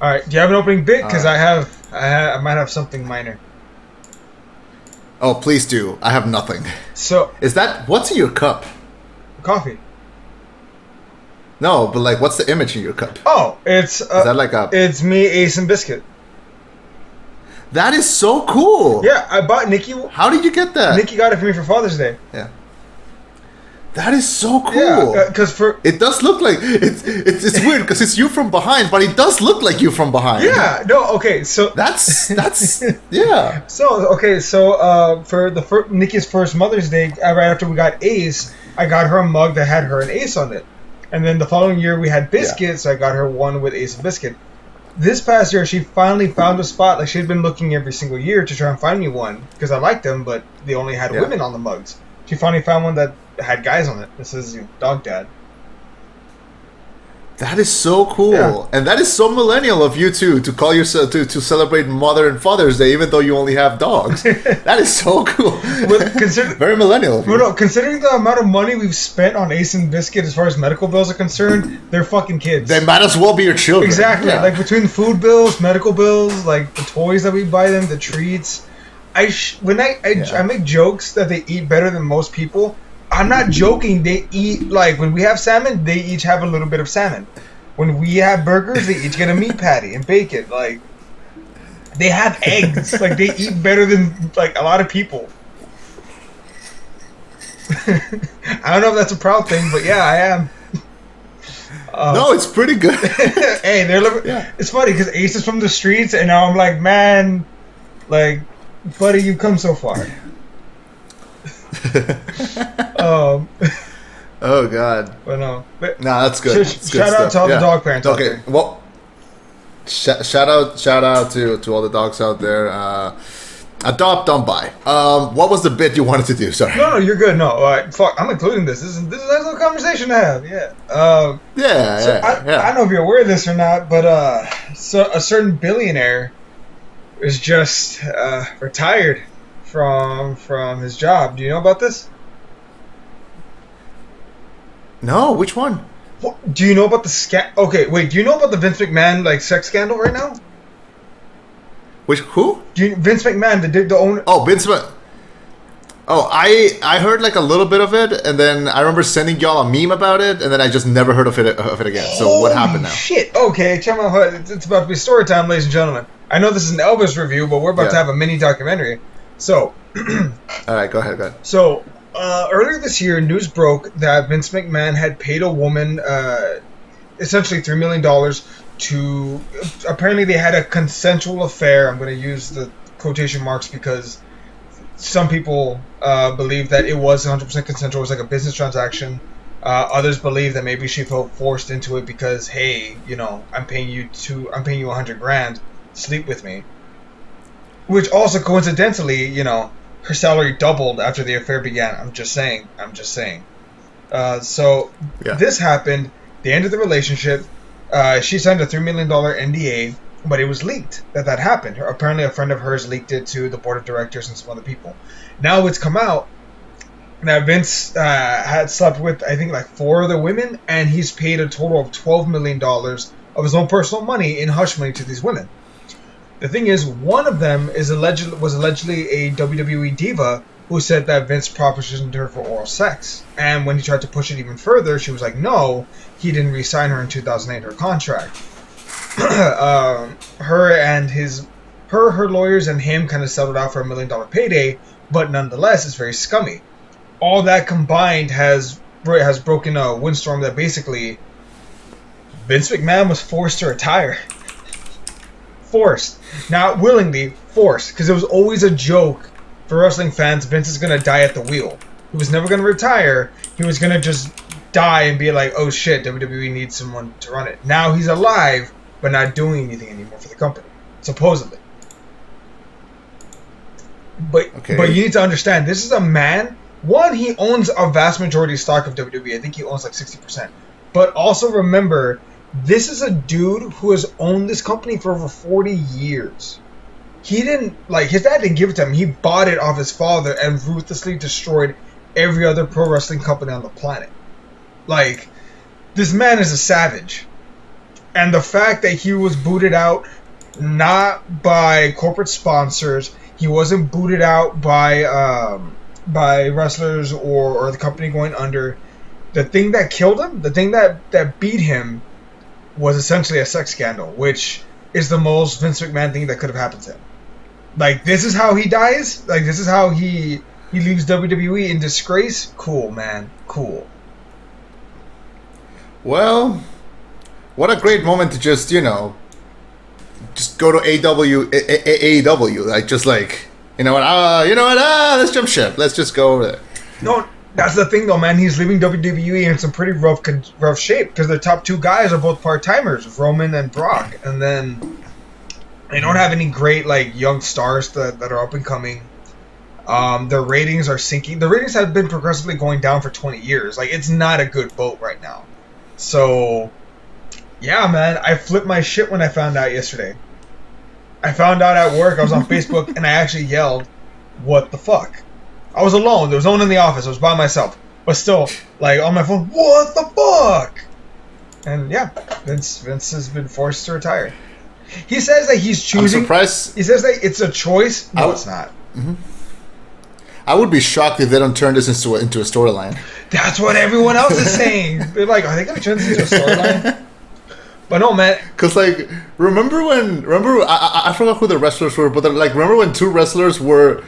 All right. Do you have an opening bit? Because I might have something minor. Oh, please do. I have nothing. So What's in your cup? coffee. No, but like, what's the image in your cup? Oh, it's Is that like a? it's me, Ace, and Biscuit. That is so cool. Yeah, I bought Nikki. How did you get that? Nikki got it for me for Father's Day. Yeah. That is so cool. Yeah, because it does look like it's weird because it's you from behind, but it does look like you from behind. Yeah. No. Okay. So that's yeah. So for Nikki's first Mother's Day, right after we got Ace, I got her a mug that had her and Ace on it, and then the following year we had Biscuit, so I got her one with Ace and Biscuit. This past year, she finally found a spot. Like, she had been looking every single year to try and find me one because I liked them, but they only had women on the mugs. She finally found one that had guys on it. This is Dog Dad. That is so cool, and that is so millennial of you too to call yourself to celebrate Mother and Father's Day, even though you only have dogs. That is so cool. Very millennial. Of you. No, considering the amount of money we've spent on Ace and Biscuit as far as medical bills are concerned, they're fucking kids. They might as well be your children. Exactly. Yeah. Like between food bills, medical bills, like the toys that we buy them, the treats. I make jokes that they eat better than most people. I'm not joking. They eat, like, when we have salmon, they each have a little bit of salmon. When we have burgers, they each get a meat patty and bacon. Like, they have eggs. Like, they eat better than, like, a lot of people. I don't know if that's a proud thing, but yeah, I am. No, it's pretty good. Hey, they're It's funny because Ace is from the streets, and now I'm like, man, like, buddy, you've come so far. Oh God. But no. But that's good. Shout out to all the dog parents out there. Well, shout out to all the dogs out there. Adopt, don't buy. What was the bit you wanted to do? Sorry. No, you're good. No, fuck, I'm including this. This is a nice little conversation to have. Yeah. I don't know if you're aware of this or not, but so a certain billionaire is just retired from his job. Do you know about this? No, which one? What, do you know about the Okay, wait. Do you know about the Vince McMahon sex scandal right now? Who? Vince McMahon, the owner. Oh, Vince McMahon. Oh, I heard like a little bit of it, and then I remember sending y'all a meme about it, and then I just never heard of it again. So what happened now? Shit. Okay, it's about to be story time, ladies and gentlemen. I know this is an Elvis review, but we're about to have a mini documentary. So. All right, go ahead. So. Earlier this year, news broke that Vince McMahon had paid a woman essentially $3 million to... Apparently they had a consensual affair. I'm going to use the quotation marks because some people believe that it was 100% consensual. It was like a business transaction. Others believe that maybe she felt forced into it because, hey, I'm paying you $100,000, sleep with me. Which also coincidentally, her salary doubled after the affair began. I'm just saying. This happened. They ended the relationship. She signed a $3 million NDA, but it was leaked that happened. Apparently, a friend of hers leaked it to the board of directors and some other people. Now it's come out that Vince had slept with, I think, like 4 other women, and he's paid a total of $12 million of his own personal money in hush money to these women. The thing is, one of them was allegedly a WWE diva who said that Vince propositioned her for oral sex. And when he tried to push it even further, she was like, no, he didn't re-sign her in 2008, her contract. Her lawyers and him kind of settled out for $1 million payday, but nonetheless, it's very scummy. All that combined has broken a windstorm that basically Vince McMahon was forced to retire. Forced. Not willingly, forced. Because it was always a joke for wrestling fans, Vince is going to die at the wheel. He was never going to retire. He was going to just die and be like, oh shit, WWE needs someone to run it. Now he's alive, but not doing anything anymore for the company. Supposedly. But you need to understand, this is a man. One, he owns a vast majority of stock of WWE. I think he owns like 60%. But also remember, this is a dude who has owned this company for over 40 years. He didn't, his dad didn't give it to him. He bought it off his father and ruthlessly destroyed every other pro wrestling company on the planet. This man is a savage. And the fact that he was booted out not by corporate sponsors, he wasn't booted out by wrestlers or the company going under. The thing that killed him, the thing that beat him, was essentially a sex scandal, which is the most Vince McMahon thing that could have happened to him. Like, this is how he dies? Like, this is how he leaves WWE in disgrace? Cool, man. Cool. Well, what a great moment to just, just go to AEW. Like, just like, let's jump ship. Let's just go over there. No, that's the thing, though, man. He's leaving WWE in some pretty rough shape because the top two guys are both part-timers, Roman and Brock. And then they don't have any great, like, young stars that are up and coming. Their ratings are sinking. The ratings have been progressively going down for 20 years. Like, it's not a good boat right now. So, yeah, man. I flipped my shit when I found out yesterday. I found out at work. I was on Facebook, and I actually yelled, "What the fuck?" I was alone. There was no one in the office. I was by myself. But still, like, on my phone, what the fuck? And, yeah, Vince has been forced to retire. He says that he's choosing... I'm surprised. He says that it's a choice. No, it's not. Mm-hmm. I would be shocked if they don't turn this into a storyline. That's what everyone else is saying. They're like, are they going to turn this into a storyline? But no, man. Because, like, remember I forgot who the wrestlers were, but remember when two wrestlers were...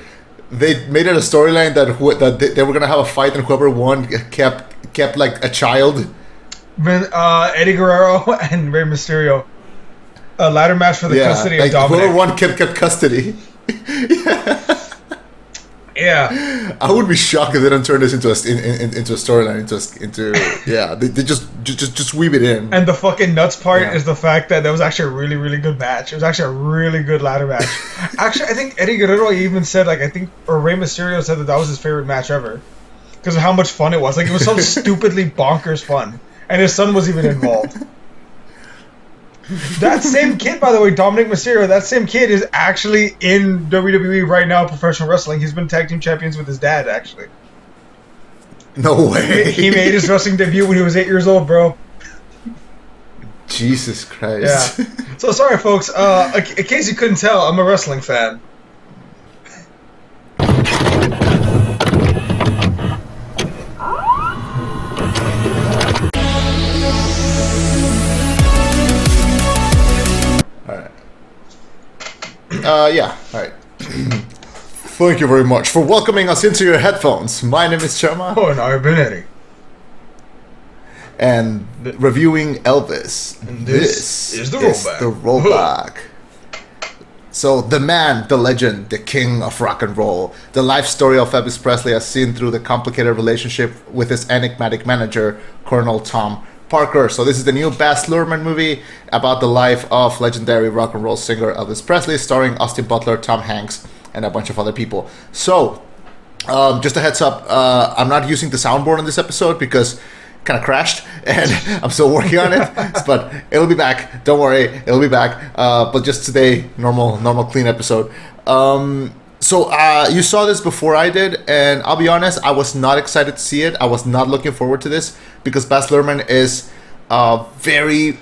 They made it a storyline that they were gonna have a fight, and whoever won kept like a child. Eddie Guerrero and Rey Mysterio, a ladder match for the custody of Dominic. Whoever won kept custody. Yeah. I would be shocked if they don't turn this into a storyline. They just weave it in. And the fucking nuts part is the fact that was actually a really, really good match. It was actually a really good ladder match. Actually, I think Eddie Guerrero even said, like, or Rey Mysterio said that was his favorite match ever because of how much fun it was. Like, it was so stupidly bonkers fun, and his son was even involved. That same kid, by the way, Dominic Mysterio, that same kid is actually in WWE right now, professional wrestling. He's been tag team champions with his dad, actually. No way. He made his wrestling debut when he was 8 years old, bro. Jesus Christ. Yeah. So, sorry, folks. In case you couldn't tell, I'm a wrestling fan. Alright. Thank you very much for welcoming us into your headphones. My name is Chema. Oh, and I've been Eddie. And reviewing Elvis. And this is the rollback. So, the man, the legend, the king of rock and roll. The life story of Elvis Presley as seen through the complicated relationship with his enigmatic manager, Colonel Tom Parker. So this is the new Baz Luhrmann movie about the life of legendary rock and roll singer Elvis Presley, starring Austin Butler, Tom Hanks, and a bunch of other people. So, just a heads up, I'm not using the soundboard on this episode because it kind of crashed, and I'm still working on it. But it'll be back. Don't worry, it'll be back. But just today, normal, clean episode. So you saw this before I did, and I'll be honest, I was not excited to see it. I was not looking forward to this because Baz Luhrmann is very.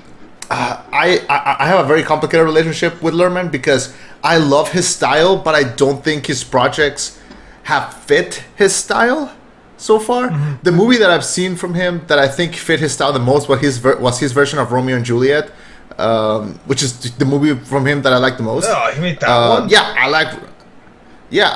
I have a very complicated relationship with Luhrmann because I love his style, but I don't think his projects have fit his style so far. Mm-hmm. The movie that I've seen from him that I think fit his style the most was his version of Romeo and Juliet, which is the movie from him that I like the most. Oh, you made that one? Yeah,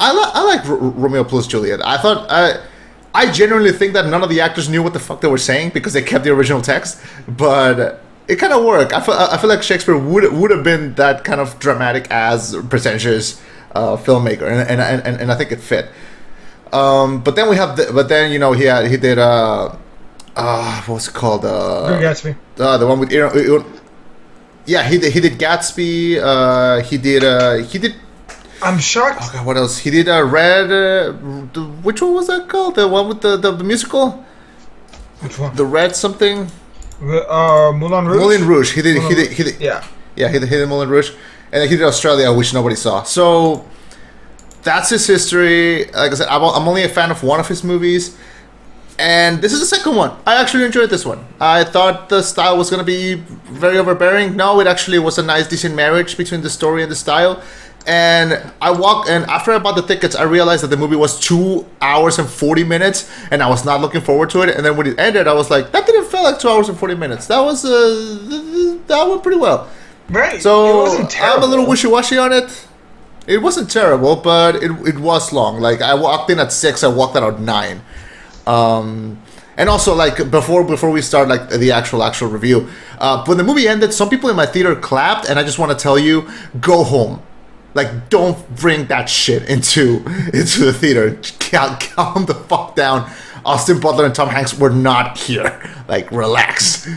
I like Romeo plus Juliet. I genuinely think that none of the actors knew what the fuck they were saying because they kept the original text, but it kind of worked. I feel like Shakespeare would have been that kind of dramatic as pretentious filmmaker, and I think it fit. But then he did what's it called? Great Gatsby. The one with Aaron. Yeah, he did Gatsby. He did. I'm shocked. Oh God, what else? He did Red. Which one was that called? The one with the musical. Which one? The Red something. Moulin Rouge. Moulin Rouge. He did. Yeah. Yeah, he did Moulin Rouge, and then he did Australia, which nobody saw. So that's his history. Like I said, I'm only a fan of one of his movies, And this is the second one. I actually enjoyed this one. I thought the style was going to be very overbearing. No, it actually was a nice, decent marriage between the story and the style. And after I bought the tickets, I realized that the movie was 2 hours and 40 minutes, and I was not looking forward to it. And then when it ended, I was like, that didn't feel like 2 hours and 40 minutes. That went pretty well. Right. So it wasn't terrible. I'm a little wishy-washy on it. It wasn't terrible, but it was long. Like, I walked in at 6, I walked out at 9. And also, like, before we start, like, the actual review, when the movie ended, some people in my theater clapped, and I just want to tell you, go home. Like, don't bring that shit into the theater. Calm the fuck down. Austin Butler and Tom Hanks were not here. Like, relax.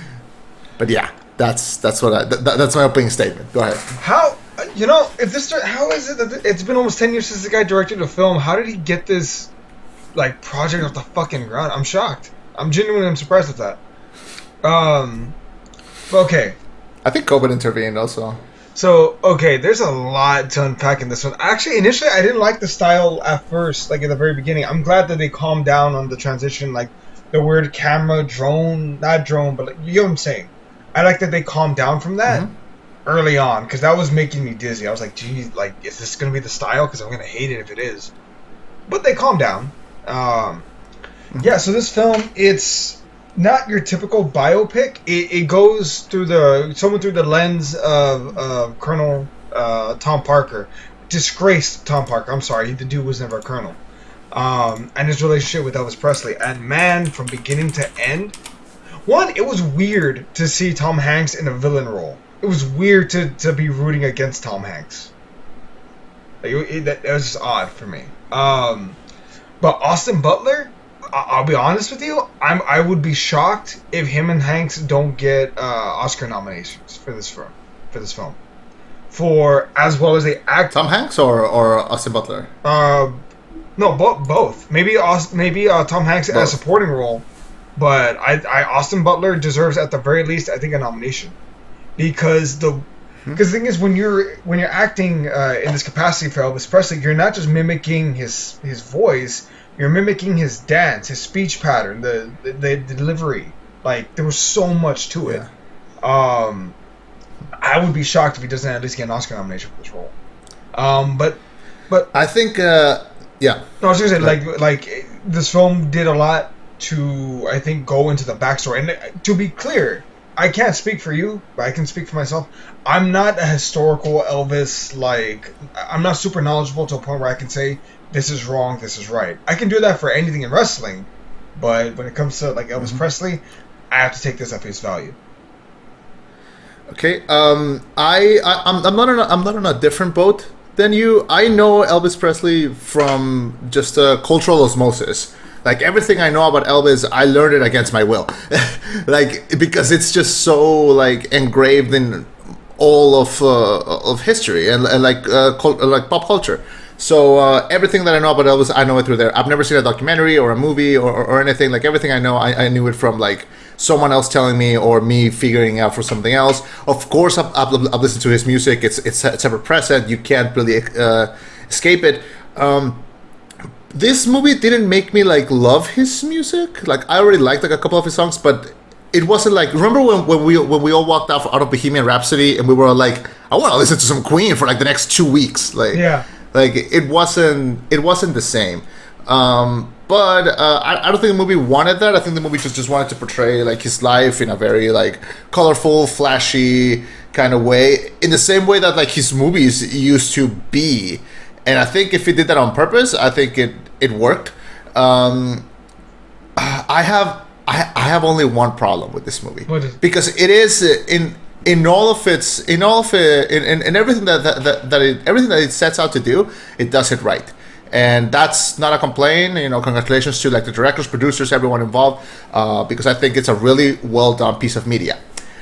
But yeah, that's my opening statement. Go ahead. How how is it that it's been almost 10 years since the guy directed a film? How did he get this, like, project off the fucking ground? I'm shocked. I'm genuinely surprised with that. Okay. I think COVID intervened also. So, okay, there's a lot to unpack in this one. Actually, initially, I didn't like the style at first, like, at the very beginning. I'm glad that they calmed down on the transition, like, the weird camera, not drone, but, like, you know what I'm saying? I like that they calmed down from that early on, because that was making me dizzy. I was like, geez, like, is this going to be the style? Because I'm going to hate it if it is. But they calmed down. Yeah, so this film, it's not your typical biopic. It goes through the lens of Colonel Tom Parker, disgraced Tom Parker. I'm sorry, the dude was never a colonel. And his relationship with Elvis Presley. And man, from beginning to end, one, it was weird to see Tom Hanks in a villain role. It was weird to be rooting against Tom Hanks. Like, that was just odd for me. But Austin Butler, I'll be honest with you, I would be shocked if him and Hanks don't get Oscar nominations for this film. For as well as they act. Tom Hanks or Austin Butler? No, both. Maybe Tom Hanks as a supporting role, but Austin Butler deserves at the very least, I think, a nomination, because the thing is, when you're acting in this capacity for Elvis Presley, you're not just mimicking his voice. You're mimicking his dance, his speech pattern, the delivery. Like, there was so much to it. I would be shocked if he doesn't at least get an Oscar nomination for this role. But I think, yeah. No, I was gonna say, like this film did a lot to, I think, go into the backstory. And to be clear, I can't speak for you, but I can speak for myself. I'm not a historical Elvis, I'm not super knowledgeable to a point where I can say, this is wrong, this is right. I can do that for anything in wrestling, but when it comes to, like, Elvis Presley, I have to take this at face value. Okay, I'm not on a different boat than you. I know Elvis Presley from just cultural osmosis. Like, everything I know about Elvis, I learned it against my will. Like, because it's just so, like, engraved in all of history and like pop culture. So everything that I know about Elvis, I know it through there. I've never seen a documentary or a movie or anything. Like, everything I know, I knew it from, like, someone else telling me or me figuring out for something else. Of course, I've listened to his music. It's ever present. You can't really escape it. This movie didn't make me, like, love his music. Like, I already liked, like, a couple of his songs, but it wasn't like, remember when we all walked out of Bohemian Rhapsody and we were like, I want to listen to some Queen for, like, the next 2 weeks. Like, yeah. Like, it wasn't the same. But I don't think the movie wanted that. I think the movie just wanted to portray, like, his life in a very, like, colorful, flashy kind of way, in the same way that, like, his movies used to be. And I think if it did that on purpose, I think it worked. I have only one problem with this movie, because it is in everything that it sets out to do, it does it right. And that's not a complaint. You know, congratulations to, like, the directors, producers, everyone involved, because I think it's a really well done piece of media.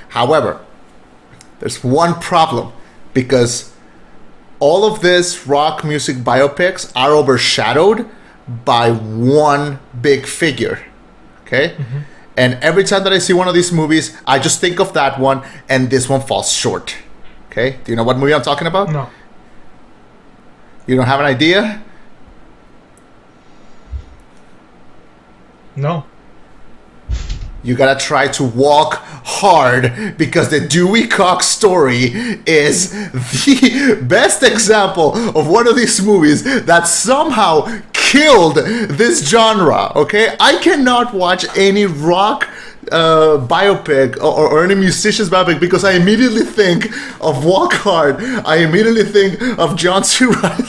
However, there's one problem, because all of this rock music biopics are overshadowed by one big figure. Okay? And every time that I see one of these movies, I just think of that one, and this one falls short. Okay? Do you know what movie I'm talking about? No. You don't have an idea? No. you gotta try to walk hard, because the Dewey Cox story is the best example of one of these movies that somehow killed this genre. Okay, I cannot watch any rock biopic or any musician's biopic, because I immediately think of Walk Hard. I immediately think of John C. Reilly.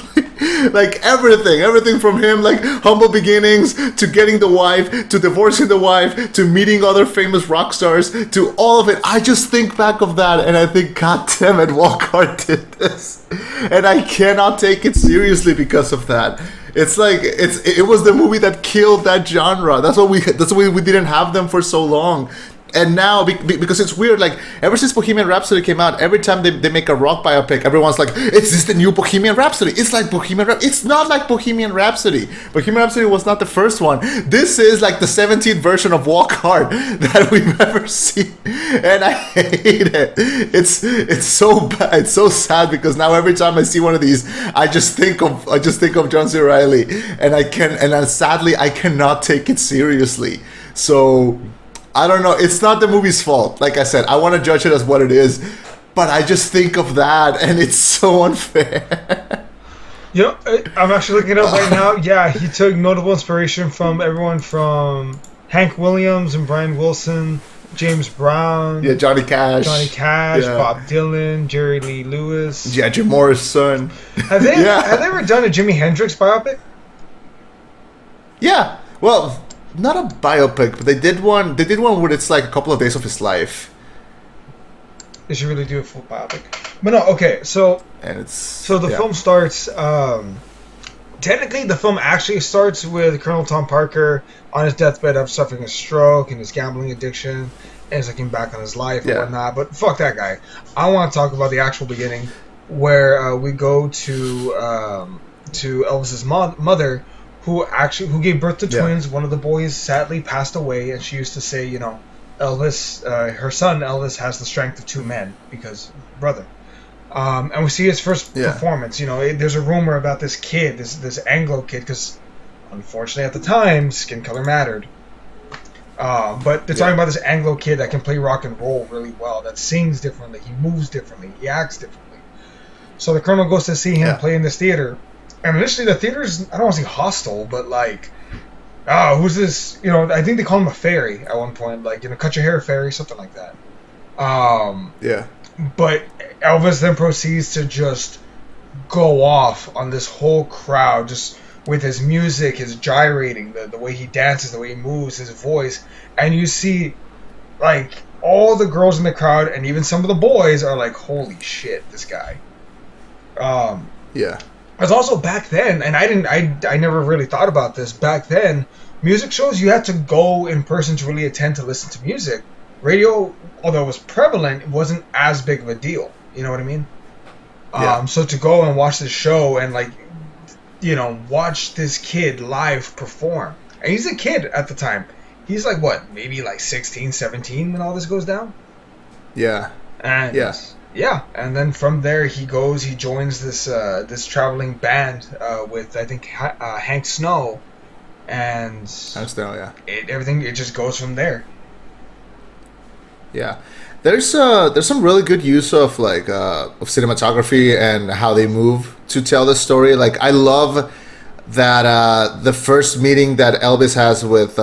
Like everything from him, like humble beginnings to getting the wife, to divorcing the wife, to meeting other famous rock stars, to all of it. I just think back of that and I think, God damn it, Walk Hard did this, and I cannot take it seriously because of that. It's like it was the movie that killed that genre. That's why we didn't have them for so long. And now, because it's weird, like, ever since Bohemian Rhapsody came out, every time they make a rock biopic, everyone's like, is this the new Bohemian Rhapsody? It's like Bohemian Rhapsody. It's not like Bohemian Rhapsody. Bohemian Rhapsody was not the first one. This is like the 17th version of Walk Hard that we've ever seen. And I hate it. It's so bad. It's so sad, because now every time I see one of these, I just think of John C. Reilly. And sadly, I cannot take it seriously. So I don't know. It's not the movie's fault. Like I said, I want to judge it as what it is, but I just think of that, and it's so unfair. You know, I'm actually looking it up right now. Yeah, he took notable inspiration from everyone from Hank Williams and Brian Wilson, James Brown. Yeah, Johnny Cash. Yeah. Bob Dylan, Jerry Lee Lewis. Yeah, Jim Morrison. Have they ever done a Jimi Hendrix biopic? Yeah. Well, not a biopic, but they did one where it's like a couple of days of his life. They should really do a full biopic. But no, okay, so the film starts. Technically, the film actually starts with Colonel Tom Parker on his deathbed of suffering a stroke and his gambling addiction, and he's looking back on his life and whatnot. But fuck that guy. I want to talk about the actual beginning, where we go to Elvis's mother, who gave birth to twins. One of the boys sadly passed away, and she used to say, you know, Elvis, her son Elvis has the strength of two men because brother. And we see his first performance. You know, there's a rumor about this kid, this Anglo kid, because unfortunately at the time skin color mattered. But they're talking about this Anglo kid that can play rock and roll really well, that sings differently, he moves differently, he acts differently. So the Colonel goes to see him play in this theater. And initially the theater's, I don't want to say hostile, but like, who's this? You know, I think they call him a fairy at one point, like, you know, cut your hair fairy, something like that. But Elvis then proceeds to just go off on this whole crowd, just with his music, his gyrating, the way he dances, the way he moves, his voice. And you see, like, all the girls in the crowd, and even some of the boys are like, holy shit, this guy. It's also back then, and I never really thought about this. Back then, music shows, you had to go in person to really attend to listen to music. Radio, although it was prevalent, it wasn't as big of a deal. You know what I mean? So to go and watch this show and, like, you know, watch this kid live perform. And he's a kid at the time. He's like, what, maybe like 16, 17 when all this goes down? And and then from there he joins this traveling band with, I think, Hank Snow, and it just goes from there. There's some really good use of cinematography and how they move to tell the story. Like, I love that the first meeting that Elvis has with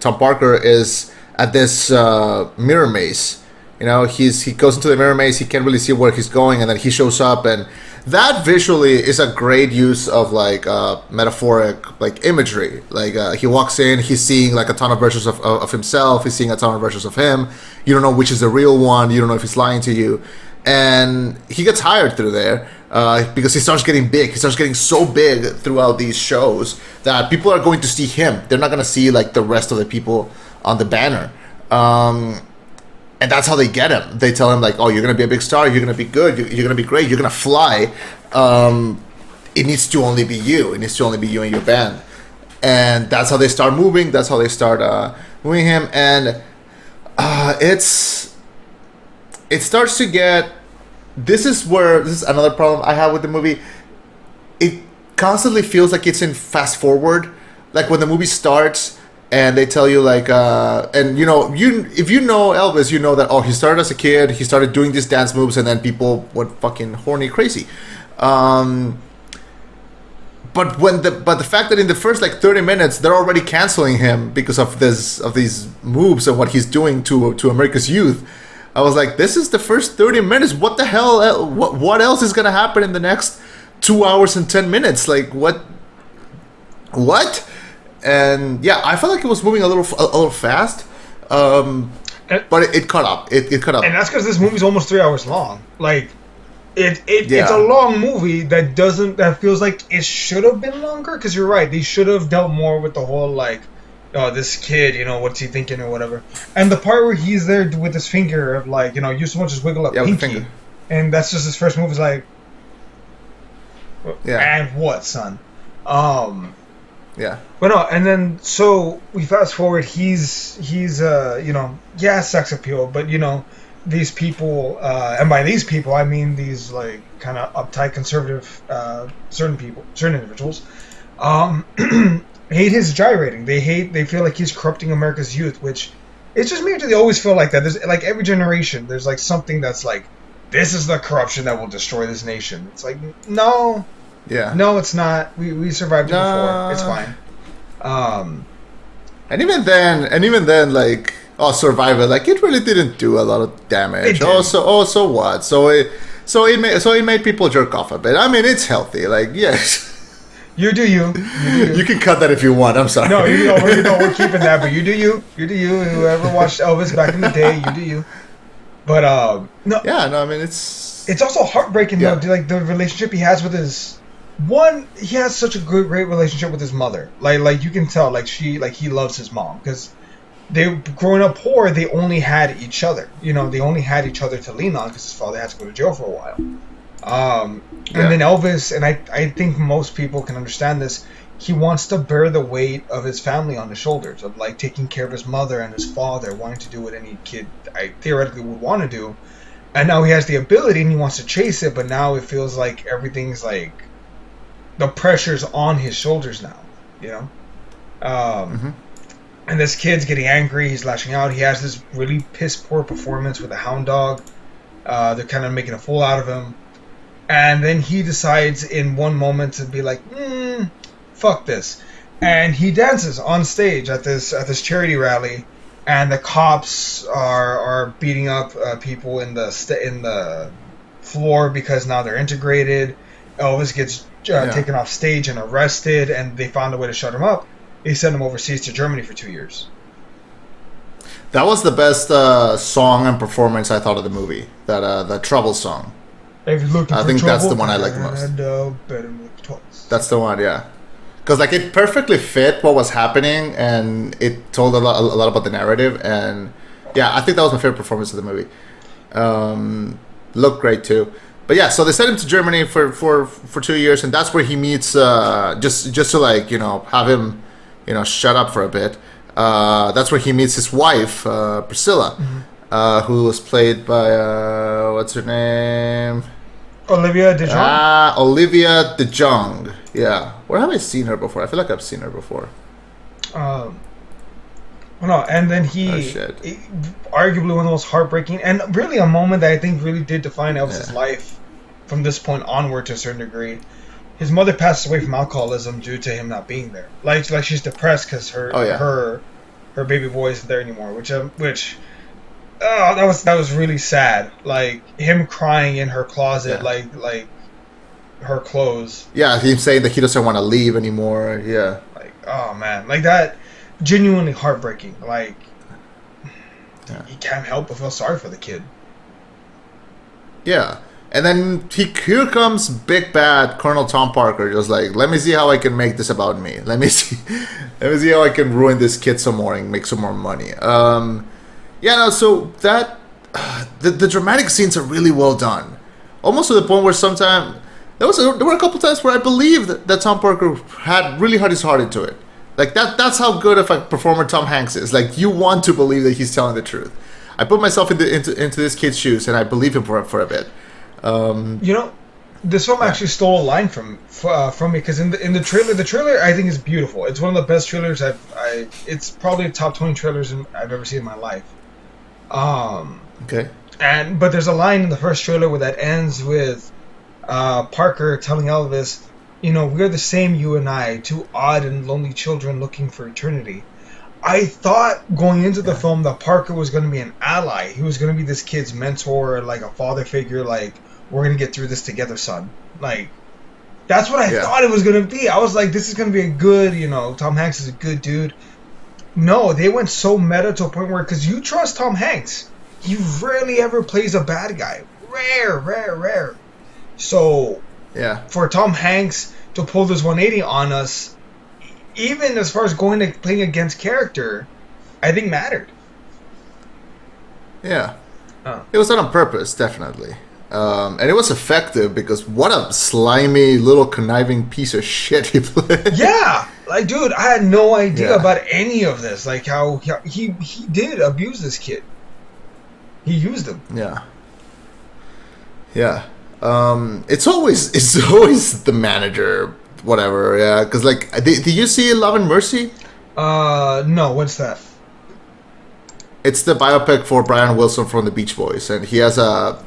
Tom Parker is at this mirror maze. You know, he goes into the mirror maze, he can't really see where he's going, and then he shows up, and that visually is a great use of, like, metaphoric, like, imagery. Like, he walks in, he's seeing, like, a ton of versions of himself, he's seeing a ton of versions of him. You don't know which is the real one, you don't know if he's lying to you. And he gets hired through there because he starts getting big. He starts getting so big throughout these shows that people are going to see him. They're not going to see, like, the rest of the people on the banner. And that's how they get him. They tell him, like, oh, you're going to be a big star, you're going to be good, you're going to be great, you're going to fly. It needs to only be you. It needs to only be you and your band. And that's how they start moving. That's how they start moving him. And it starts to get... This is another problem I have with the movie. It constantly feels like it's in fast forward. Like, when the movie starts, and they tell you like, and you if you know Elvis, you know that he started as a kid, he started doing these dance moves, and then people went fucking horny crazy. But the fact that in the first like 30 minutes they're already canceling him because of these moves and what he's doing to America's youth, I was like, this is the first 30 minutes. What the hell? What else is gonna happen in the next 2 hours and 10 minutes? Like what? And yeah, I felt like it was moving a little fast. But it caught up. It caught up, and that's because this movie's almost 3 hours long. Like. It's a long movie that feels like it should have been longer, because you're right, they should have dealt more with the whole like, oh, this kid, what's he thinking or whatever. And the part where he's there with his finger of like, you so much just wiggle up pinky, and that's just his first move is like, and what, son? Yeah. But no, and then so we fast forward. He's sex appeal, but these people, and by these people I mean these like kind of uptight conservative certain individuals, hate his gyrating. They feel like he's corrupting America's youth, which it's just me. They always feel like that. There's like every generation there's like something that's like, this is the corruption that will destroy this nation. It's like, no, it's not. We survived it before. It's fine. And even then like, Survivor, like it really didn't do a lot of damage. So what? So it made people jerk off a bit. I mean, it's healthy. Like, yes. You do you. You can cut that if you want. I'm sorry. No, we're keeping that. But you do you. You do you. Whoever watched Elvis back in the day, you do you. But no. Yeah, no. I mean, it's also heartbreaking though. Like the relationship he has with his. He has such a great relationship with his mother. Like you can tell, he loves his mom, because they, growing up poor, they only had each other. They only had each other to lean on because his father had to go to jail for a while. And then Elvis, and I think most people can understand this, he wants to bear the weight of his family on his shoulders, of like taking care of his mother and his father, wanting to do what any kid theoretically would want to do. And now he has the ability and he wants to chase it, but now it feels like everything's like, the pressure's on his shoulders now, And this kid's getting angry. He's lashing out. He has this really piss poor performance with a hound dog. They're kind of making a fool out of him. And then he decides in one moment to be like, fuck this. And he dances on stage at this charity rally. And the cops are beating up people in the floor because now they're integrated. Elvis gets taken off stage and arrested, and they found a way to shut him up. They sent him overseas to Germany for 2 years. That was the best song and performance I thought of the movie. The Trouble song. If you're looking I for think trouble, that's the one I like the most. Better look twice. That's the one, yeah. Because like it perfectly fit what was happening, and it told a lot about the narrative. And yeah, I think that was my favorite performance of the movie. Looked great too. But yeah, so they sent him to Germany for 2 years, and that's where he meets just to like have him shut up for a bit. That's where he meets his wife Priscilla, who was played by what's her name? Olivia de Jong. Olivia de Jong. Yeah, where have I seen her before? I feel like I've seen her before. No, and then arguably one of the most heartbreaking and really a moment that I think really did define Elvis' life from this point onward to a certain degree. His mother passed away from alcoholism due to him not being there. Like she's depressed because her baby boy isn't there anymore. That was really sad. Like him crying in her closet, like her clothes. Yeah, him saying that he doesn't want to leave anymore. Yeah. Like, oh man, like that. Genuinely heartbreaking. Like, you can't help but feel sorry for the kid. Yeah, and then here comes big bad Colonel Tom Parker, just like, let me see how I can make this about me. Let me see how I can ruin this kid some more and make some more money. So that the dramatic scenes are really well done, almost to the point where sometimes there were a couple times where I believe that Tom Parker really had his heart into it. Like that's how good of a performer Tom Hanks is. Like you want to believe that he's telling the truth. I put myself into this kid's shoes and I believe him for a bit. This film actually stole a line from me because in the trailer I think is beautiful. It's one of the best trailers it's probably top 20 trailers I've ever seen in my life. Okay. But there's a line in the first trailer where that ends with Parker telling Elvis, we're the same, you and I, two odd and lonely children looking for eternity. I thought going into the film that Parker was going to be an ally. He was going to be this kid's mentor, like a father figure, like, we're going to get through this together, son. Like, that's what I thought it was going to be. I was like, this is going to be a good, Tom Hanks is a good dude. No, they went so meta to a point where, because you trust Tom Hanks, he rarely ever plays a bad guy. Rare. So, for Tom Hanks to pull this 180 on us, even as far as going to playing against character, I think mattered. Yeah. It was done on purpose, definitely. And it was effective because what a slimy little conniving piece of shit he played. Yeah. Like, dude, I had no idea about any of this. Like, how he did abuse this kid. He used him. Yeah. It's always the manager, whatever. Yeah, because like, did you see Love and Mercy? No. What's that? It's the biopic for Brian Wilson from the Beach Boys, and he has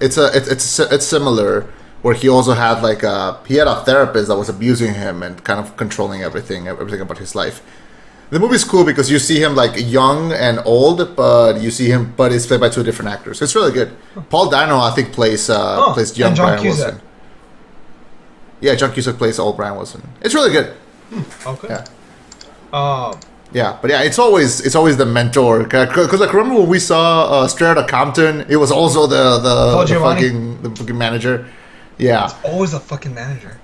it's similar, where he also had he had a therapist that was abusing him and kind of controlling everything about his life. The movie's cool because you see him like young and old, but it's played by two different actors. It's really good. Paul Dano, I think, plays young Brian Wilson. Yeah, John Cusack plays old Brian Wilson. It's really good. Okay. Yeah, but yeah, it's always the mentor. Because like, remember when we saw Straight Outta Compton? It was also the fucking manager. Yeah, it's always the fucking manager.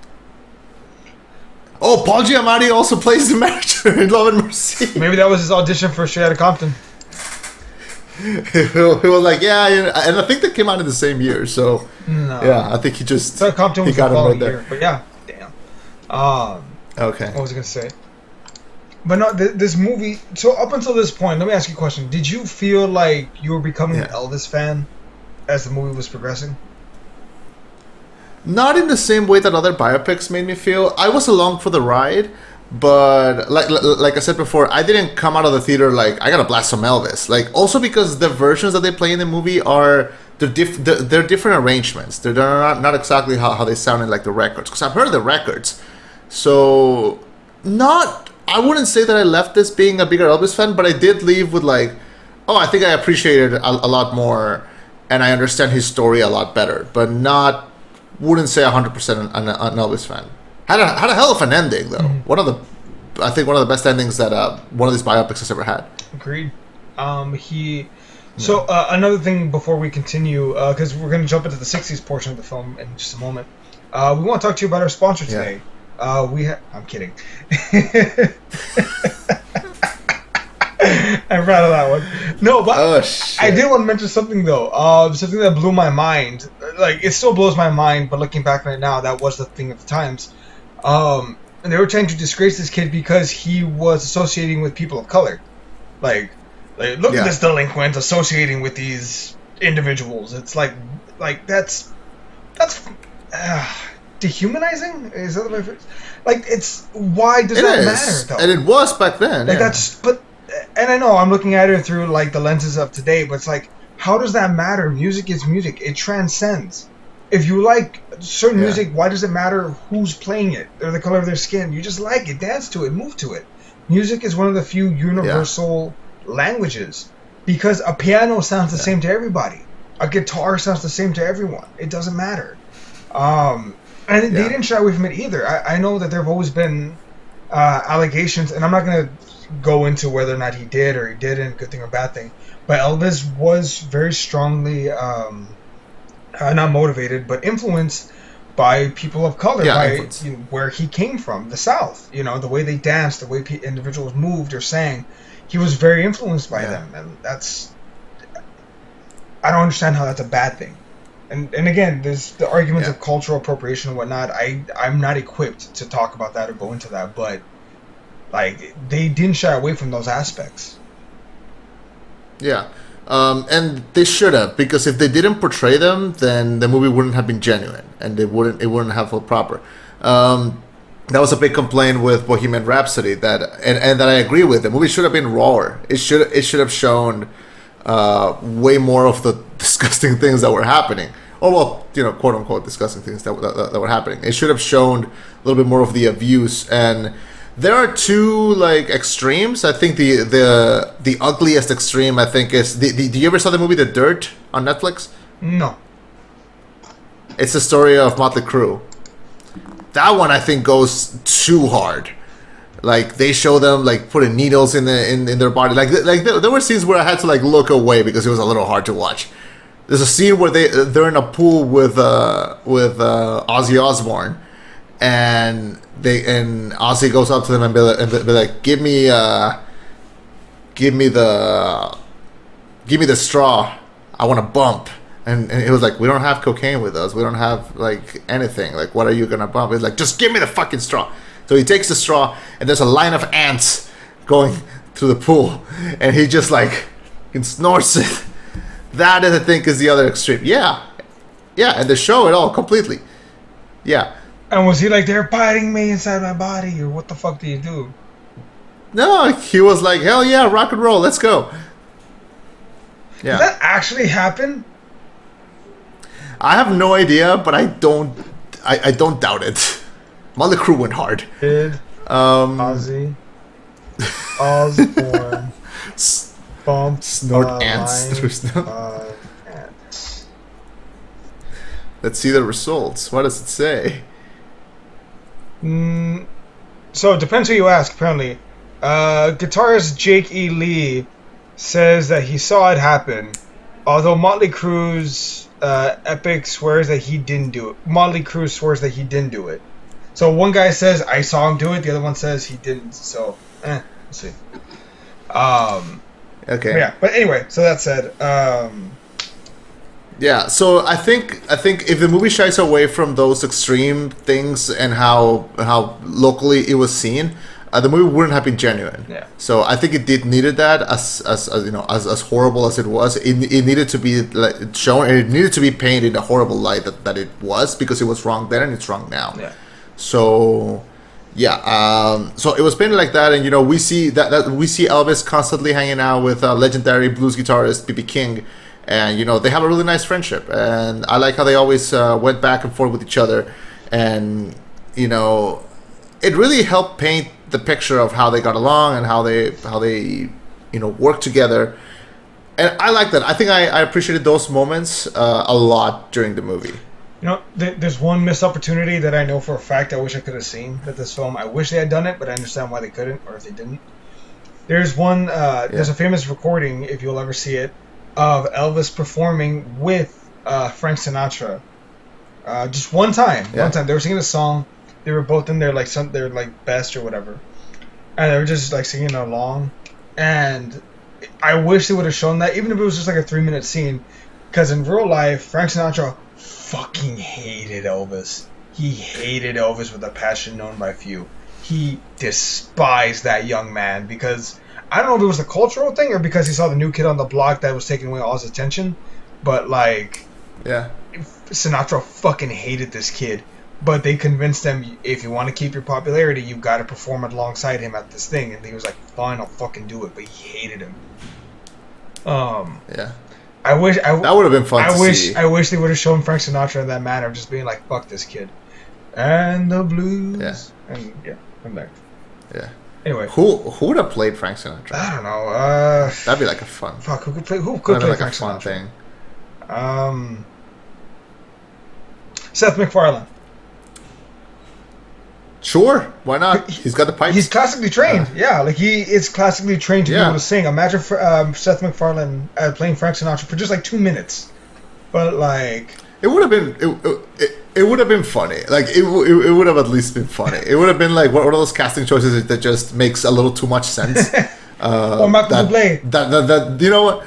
Oh, Paul Giamatti also plays the manager in Love and Mercy. Maybe that was his audition for Straight Outta Compton. He was like, and I think they came out in the same year. So I think he got him right there. Year, but yeah, damn. Okay. What was I gonna say? But no, this movie. So up until this point, let me ask you a question. Did you feel like you were becoming an Elvis fan as the movie was progressing? Not in the same way that other biopics made me feel. I was along for the ride, but like I said before, I didn't come out of the theater like, I gotta blast some Elvis. Like, also because the versions that they play in the movie they're different arrangements. They're not exactly how they sound in like the records. Because I've heard the records, so I wouldn't say that I left this being a bigger Elvis fan, but I did leave with like, I think I appreciated it a lot more, and I understand his story a lot better, but wouldn't say 100% an Elvis fan. Had a hell of an ending though. Mm-hmm. I think one of the best endings that one of these biopics has ever had. Agreed. So another thing before we continue, because we're going to jump into the 60s portion of the film in just a moment. We want to talk to you about our sponsor today. I'm kidding. I'm proud of that one. No, but I did want to mention something though. Something that blew my mind. Like, it still blows my mind, but looking back on it now, that was the thing at the times. And they were trying to disgrace this kid because he was associating with people of color. Like look at this delinquent associating with these individuals. It's like that's dehumanizing. Is that the right phrase? Like, it's, why does that matter though? And it was back then. Like and I know I'm looking at it through like the lenses of today, but it's like, how does that matter? Music is music. It transcends. If you like certain music, why does it matter who's playing it or the color of their skin? You just like it, dance to it, move to it. Music is one of the few universal languages, because a piano sounds the same to everybody. A guitar sounds the same to everyone. It doesn't matter. And they didn't shy away from it either. I know that there have always been allegations, and I'm not going to go into whether or not he did or he didn't, good thing or bad thing, but Elvis was very strongly not motivated, but influenced by people of color, by where he came from, the South. The way they danced, the way individuals moved or sang, he was very influenced by them, and I don't understand how that's a bad thing. And again, there's the arguments of cultural appropriation and whatnot. I'm not equipped to talk about that or go into that, but like, they didn't shy away from those aspects. Yeah. And they should have, because if they didn't portray them, then the movie wouldn't have been genuine, and it wouldn't have felt proper. That was a big complaint with Bohemian Rhapsody, and that I agree with. The movie should have been rawer. It should have shown way more of the disgusting things that were happening. Or, well, quote unquote disgusting things that were happening. It should have shown a little bit more of the abuse. And there are two extremes. I think the ugliest extreme, I think, is do you ever saw the movie The Dirt on Netflix? No. It's the story of Motley Crue. That one, I think, goes too hard. They show them putting needles in their body. There were scenes where I had to look away because it was a little hard to watch. There's a scene where they're in a pool with Ozzy Osbourne, and Ozzy goes up to them and be like, give me the straw. I want a bump. And it was like, we don't have cocaine with us. We don't have anything. What are you gonna bump? It's like, just give me the fucking straw. So he takes the straw, and there's a line of ants going through the pool, and he just he snorts it. That, I think, is the other extreme. Yeah, and they show it all completely. Yeah. And was he they're biting me inside my body, or what the fuck do you do? No, he was like, hell yeah, rock and roll, let's go. Yeah. Did that actually happen? I have no idea, but I don't doubt it. Motley Crue went hard. Did Ozzy Osbourne bump snort ants through snow? Ants. Let's see the results. What does it say? So it depends who you ask, apparently. Guitarist Jake E. Lee says that he saw it happen, although Motley Crue's Epic swears that he didn't do it. Motley Crue swears that he didn't do it. So one guy says, I saw him do it, the other one says he didn't. So, we'll see. Okay. Yeah, but anyway, so that said, yeah, so I think if the movie shies away from those extreme things and how locally it was seen, the movie wouldn't have been genuine. Yeah. So I think it needed that as horrible as it was. It needed to be shown, and it needed to be painted in the horrible light that it was, because it was wrong then and it's wrong now. Yeah. So yeah, so it was painted like that, and we see that we see Elvis constantly hanging out with legendary blues guitarist B.B. King, and they have a really nice friendship, and I like how they always went back and forth with each other, and it really helped paint the picture of how they got along and how they worked together, and I like that. I think I appreciated those moments a lot during the movie. There's one missed opportunity that I know for a fact I wish I could have seen with this film. I wish they had done it, but I understand why they couldn't, or if they didn't. There's one. There's a famous recording, if you'll ever see it, of Elvis performing with Frank Sinatra. Just one time. Yeah. One time. They were singing a song. They were both in their their best or whatever, and they were just singing along. And I wish they would have shown that, even if it was just a 3-minute scene, because in real life, Frank Sinatra fucking hated Elvis. He hated Elvis with a passion known by few. He despised that young man because I don't know if it was a cultural thing or because he saw the new kid on the block that was taking away all his attention, but yeah, Sinatra fucking hated this kid. But they convinced him, if you want to keep your popularity, you've got to perform alongside him at this thing. And he was like, fine, I'll fucking do it. But he hated him. Yeah. I wish that would have been fun to see. I wish they would have shown Frank Sinatra in that manner of just being like, fuck this kid. And the blues. Yeah. And yeah, I'm there. Yeah. Anyway. Who would have played Frank Sinatra? I don't know. That'd be a fun. Fuck, who could play Frank a fun Sinatra? thing. Seth MacFarlane. Sure, why not? He's got the pipes. He's classically trained. Yeah, he is classically trained to be able to sing. Imagine Seth MacFarlane playing Frank Sinatra for just 2 minutes. But it would have been it would have been funny. It would have at least been funny. It would have been one of those casting choices that just makes a little too much sense. Or Michael Bublé. That you know what?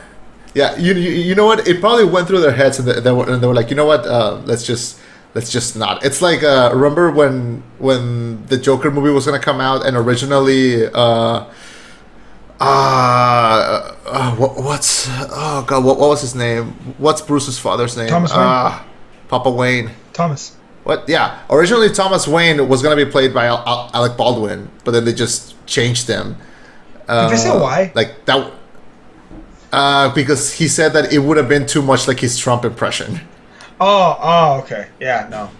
Yeah, you know what? It probably went through their heads, and they were like, you know what? Let's just not. It's remember when the Joker movie was gonna come out, and originally what's oh god, what was his name? What's Bruce's father's name? Thomas Wayne. Papa Wayne. Thomas. What? Yeah. Originally, Thomas Wayne was gonna be played by Alec Baldwin, but then they just changed him. Did they say why? Like that. Because he said that it would have been too much like his Trump impression. Oh, okay. Yeah, no.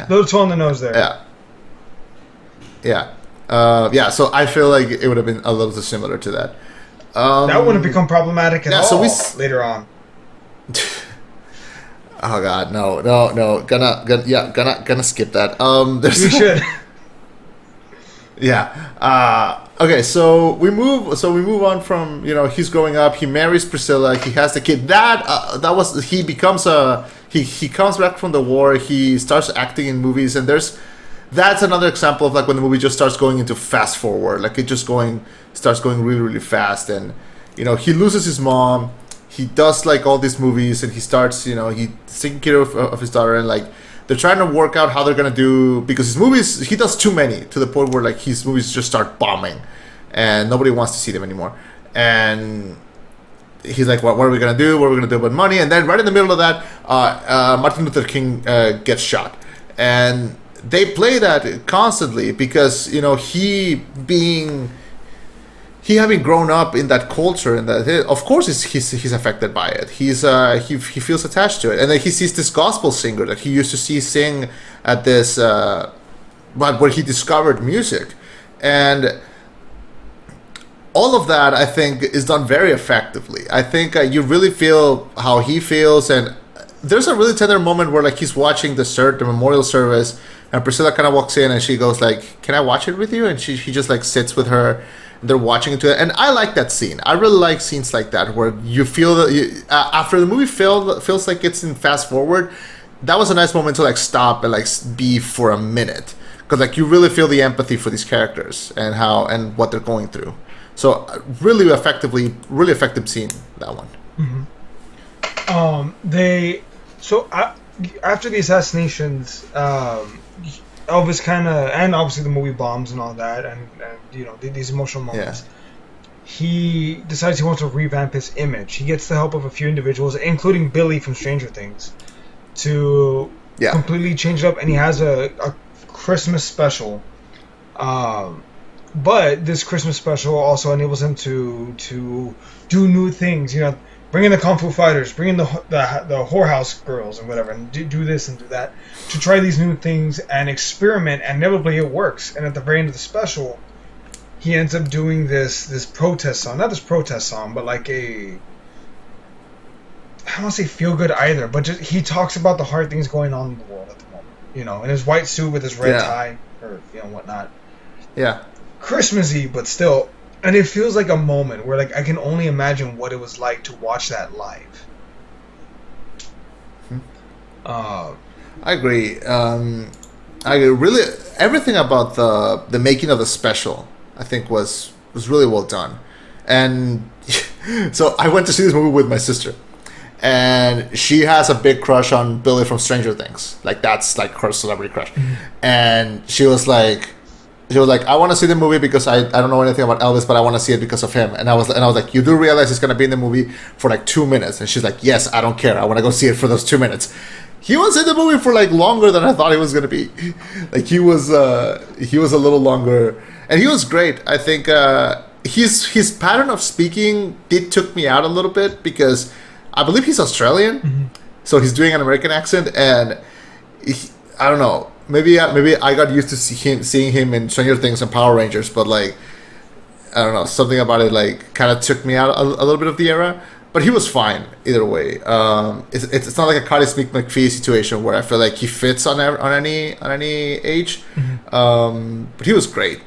Little toe on the nose there. Yeah. So I feel like it would have been a little too similar to that. That wouldn't become problematic at all. So later on. Oh god, no. Gonna skip that. We should. Yeah. Okay. So we move on from he's growing up. He marries Priscilla. He has the kid. He becomes he comes back from the war. He starts acting in movies, and that's another example of like when the movie just starts going into fast forward. Like it just starts going really really fast, and he loses his mom. He does like all these movies, and he starts he's taking care of his daughter, and like they're trying to work out how they're gonna do, because his movies, he does too many to the point where like his movies just start bombing and nobody wants to see them anymore. And he's like, what are we gonna do? What are we gonna do about money? And then right in the middle of that, Martin Luther King gets shot, and they play that constantly because he having grown up in that culture, and that of course he's affected by it. He feels attached to it, and then he sees this gospel singer that he used to sing at this, but where he discovered music, and all of that I think is done very effectively. I think you really feel how he feels, and there's a really tender moment where like he's watching the memorial service, and Priscilla kind of walks in and she goes like, "Can I watch it with you?" And he just like sits with her. They're watching into it, and I like that scene. I really like scenes like that where you feel that after the movie feels like it's in fast forward. That was a nice moment to like stop and like be for a minute, because like you really feel the empathy for these characters and what they're going through. So really effective scene, that one. After the assassinations, Elvis and obviously the movie bombs and all that, and these emotional moments. He decides he wants to revamp his image. He gets the help of a few individuals, including Billy from Stranger Things, to completely change it up. And he has a Christmas special. But this Christmas special also enables him to do new things. Bring in the Kung Fu Fighters, bring in the whorehouse girls and whatever, and do this and do that, to try these new things and experiment, and inevitably it works. And at the very end of the special, he ends up doing this protest song. Not this protest song, but like I don't want to say feel good either, but just he talks about the hard things going on in the world at the moment. In his white suit with his red tie, or whatnot. Yeah. Christmassy, but still. And it feels like a moment where, like, I can only imagine what it was like to watch that live. I agree. Really, everything about the making of the special, I think, was really well done. And so I went to see this movie with my sister, and she has a big crush on Billy from Stranger Things. Like that's like her celebrity crush. And she was like, I want to see the movie because I don't know anything about Elvis, but I want to see it because of him. And I was like, you do realize he's gonna be in the movie for like 2 minutes? And she's like, yes, I don't care. I want to go see it for those 2 minutes. He was in the movie for like longer than I thought he was gonna be. Like he was a little longer, and he was great. I think his pattern of speaking took me out a little bit, because I believe he's Australian, so he's doing an American accent, and I don't know. Maybe I got used to seeing him in Stranger Things and Power Rangers, but like I don't know, something about it like kind of took me out a little bit of the era. But he was fine either way. It's not like a Cardi Smith McPhee situation where I feel like he fits on any age. But he was great.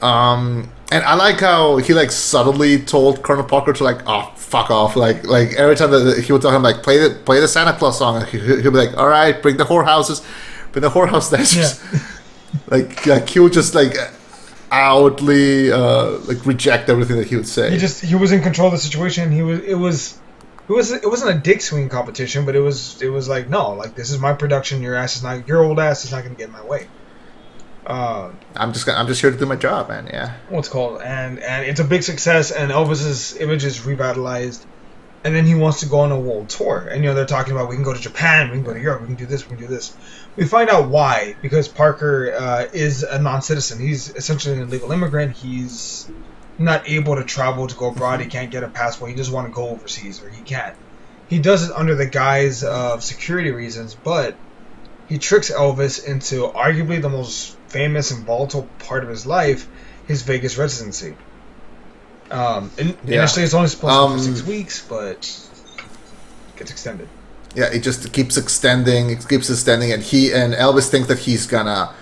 And I like how he like subtly told Colonel Parker to like, oh, fuck off. Like every time that he would tell him like play the Santa Claus song, he'll be like, all right, bring the whorehouses. But the whorehouse dancers, like he would just like outly like reject everything that he would say. He was in control of the situation. It wasn't a dick swing competition, but it was like, no, like this is my production. Your old ass is not going to get in my way. I'm just here to do my job, man. Yeah. What's called, and it's a big success, and Elvis's image is revitalized, and then he wants to go on a world tour, and they're talking about we can go to Japan, we can go to Europe, we can do this, we can do this. We find out why, because Parker is a non-citizen. He's essentially an illegal immigrant. He's not able to travel to go abroad. He can't get a passport. He doesn't want to go overseas, or he can't. He does it under the guise of security reasons, but he tricks Elvis into arguably the most famous and volatile part of his life, his Vegas residency. Initially, it's only supposed to be for 6 weeks, but it gets extended. Yeah, it just keeps extending. It keeps extending, and Elvis thinks that he's gonna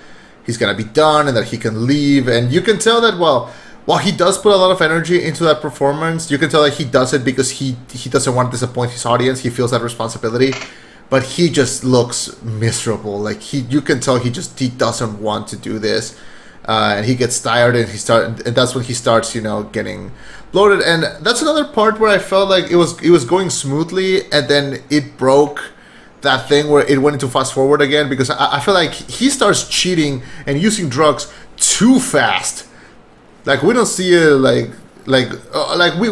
be done and that he can leave. And you can tell that while he does put a lot of energy into that performance, you can tell that he does it because he doesn't want to disappoint his audience. He feels that responsibility. But he just looks miserable. Like you can tell he doesn't want to do this, and he gets tired, and and that's when he starts, getting bloated. And that's another part where I felt like it was going smoothly, and then it broke that thing where it went into fast forward again, because I feel like he starts cheating and using drugs too fast. Like we don't see it we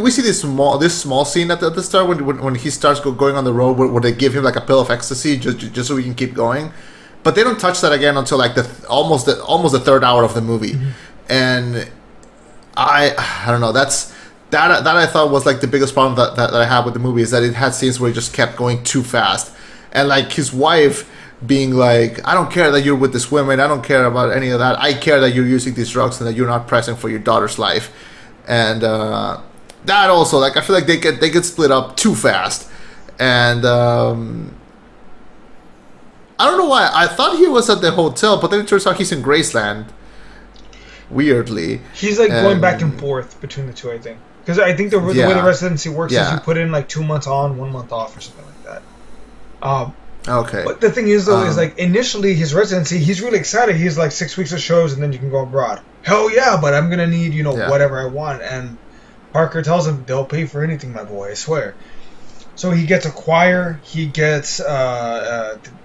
see this small scene at the start when he starts going on the road where they give him like a pill of ecstasy just so he can keep going, but they don't touch that again until like almost the third hour of the movie. Mm-hmm. And I don't know, that I thought was like the biggest problem that I had with the movie, is that it had scenes where he just kept going too fast, and like his wife being like, I don't care that you're with this woman, I don't care about any of that, I care that you're using these drugs and that you're not present for your daughter's life. And that also, like, I feel like they get split up too fast. And I don't know why. I thought he was at the hotel, but then it turns out he's in Graceland. Weirdly. He's like going back and forth between the two, I think. Because I think the way the residency works is you put in like 2 months on, 1 month off, or something like that. Okay. But the thing is, though, is like initially his residency, he's really excited. He's like 6 weeks of shows, and then you can go abroad. Hell yeah, but I'm gonna need whatever I want. And Parker tells him they'll pay for anything, my boy, I swear. So he gets a choir, he gets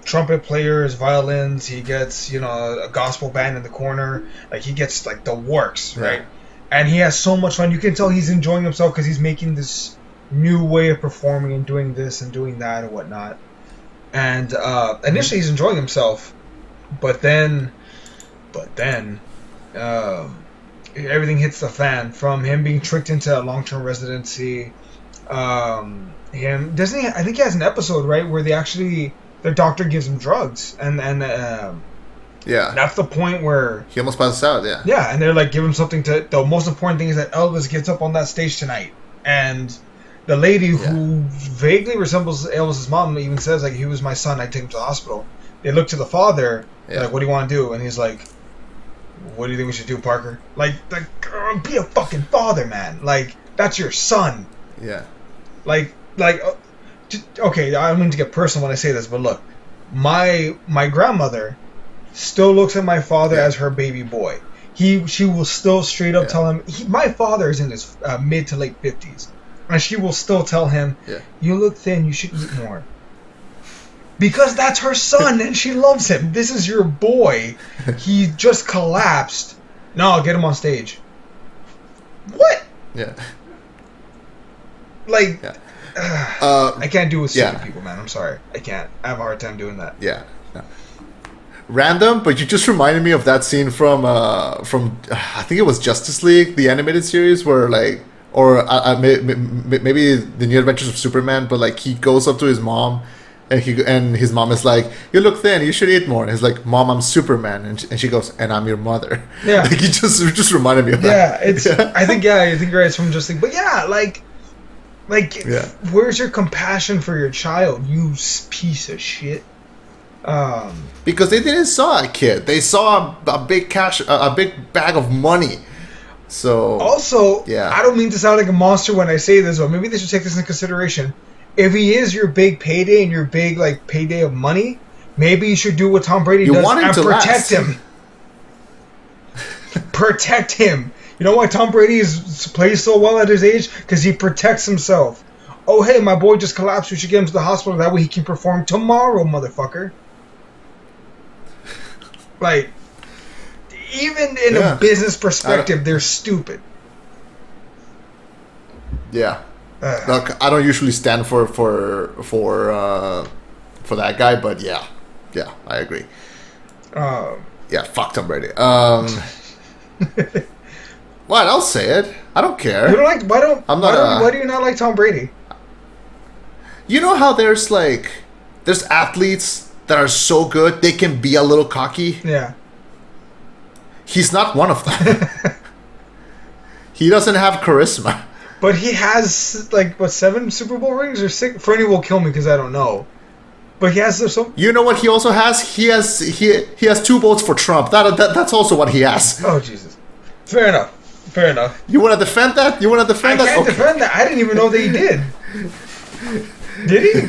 trumpet players, violins, he gets a gospel band in the corner. Like he gets like the works, right? And he has so much fun. You can tell he's enjoying himself because he's making this new way of performing and doing this and doing that and whatnot. And initially he's enjoying himself, but then everything hits the fan, from him being tricked into a long-term residency. I think he has an episode, right, where their doctor gives him drugs, and that's the point where he almost passes out. And they're like, give him something to. The most important thing is that Elvis gets up on that stage tonight, and the lady who vaguely resembles Elvis's mom even says, like, he was my son, I'd take him to the hospital. They look to the father, like, what do you want to do? And he's like, what do you think we should do, Parker? Like be a fucking father, man. Like, that's your son. Yeah. Okay, I don't mean to get personal when I say this, but look, my grandmother still looks at my father as her baby boy. She will still straight up tell him, my father is in his mid to late 50s, and she will still tell him, you look thin, you should eat more. Because that's her son, and she loves him. This is your boy. He just collapsed. No, I'll get him on stage. What? Yeah. Like, I can't do with stupid people, man. I'm sorry. I can't. I have a hard time doing that. Yeah. No. Random, but you just reminded me of that scene from I think it was Justice League, the animated series, where like, or maybe the New Adventures of Superman, but like he goes up to his mom. And his mom is like, you look thin, you should eat more. And he's like, Mom, I'm Superman. And she goes, and I'm your mother. Yeah. Like, he just reminded me of that. Yeah, I think you're right, it's from Justice League. But where's your compassion for your child, you piece of shit? Because they didn't saw a kid. They saw a big bag of money. So also, I don't mean to sound like a monster when I say this, but maybe they should take this into consideration. If he is your big payday and your big payday of money, maybe you should do what Tom Brady does and protect him. Protect him. You know why Tom Brady plays so well at his age? Because he protects himself. Oh, hey, my boy just collapsed. We should get him to the hospital. That way he can perform tomorrow, motherfucker. Like, even in a business perspective, they're stupid. Yeah. Look, I don't usually stand for that guy, but yeah, I agree. Yeah, fuck Tom Brady. What? I'll say it. I don't care. You don't like? Why do you not like Tom Brady? You know how there's athletes that are so good they can be a little cocky. Yeah. He's not one of them. He doesn't have charisma. But he has 7 Super Bowl rings or 6? Fernie will kill me because I don't know. But he has some. You know what he also has? He has 2 votes for Trump. That's also what he has. Oh Jesus! Fair enough. You want to defend that? I can't defend that. I didn't even know that he did. Did he?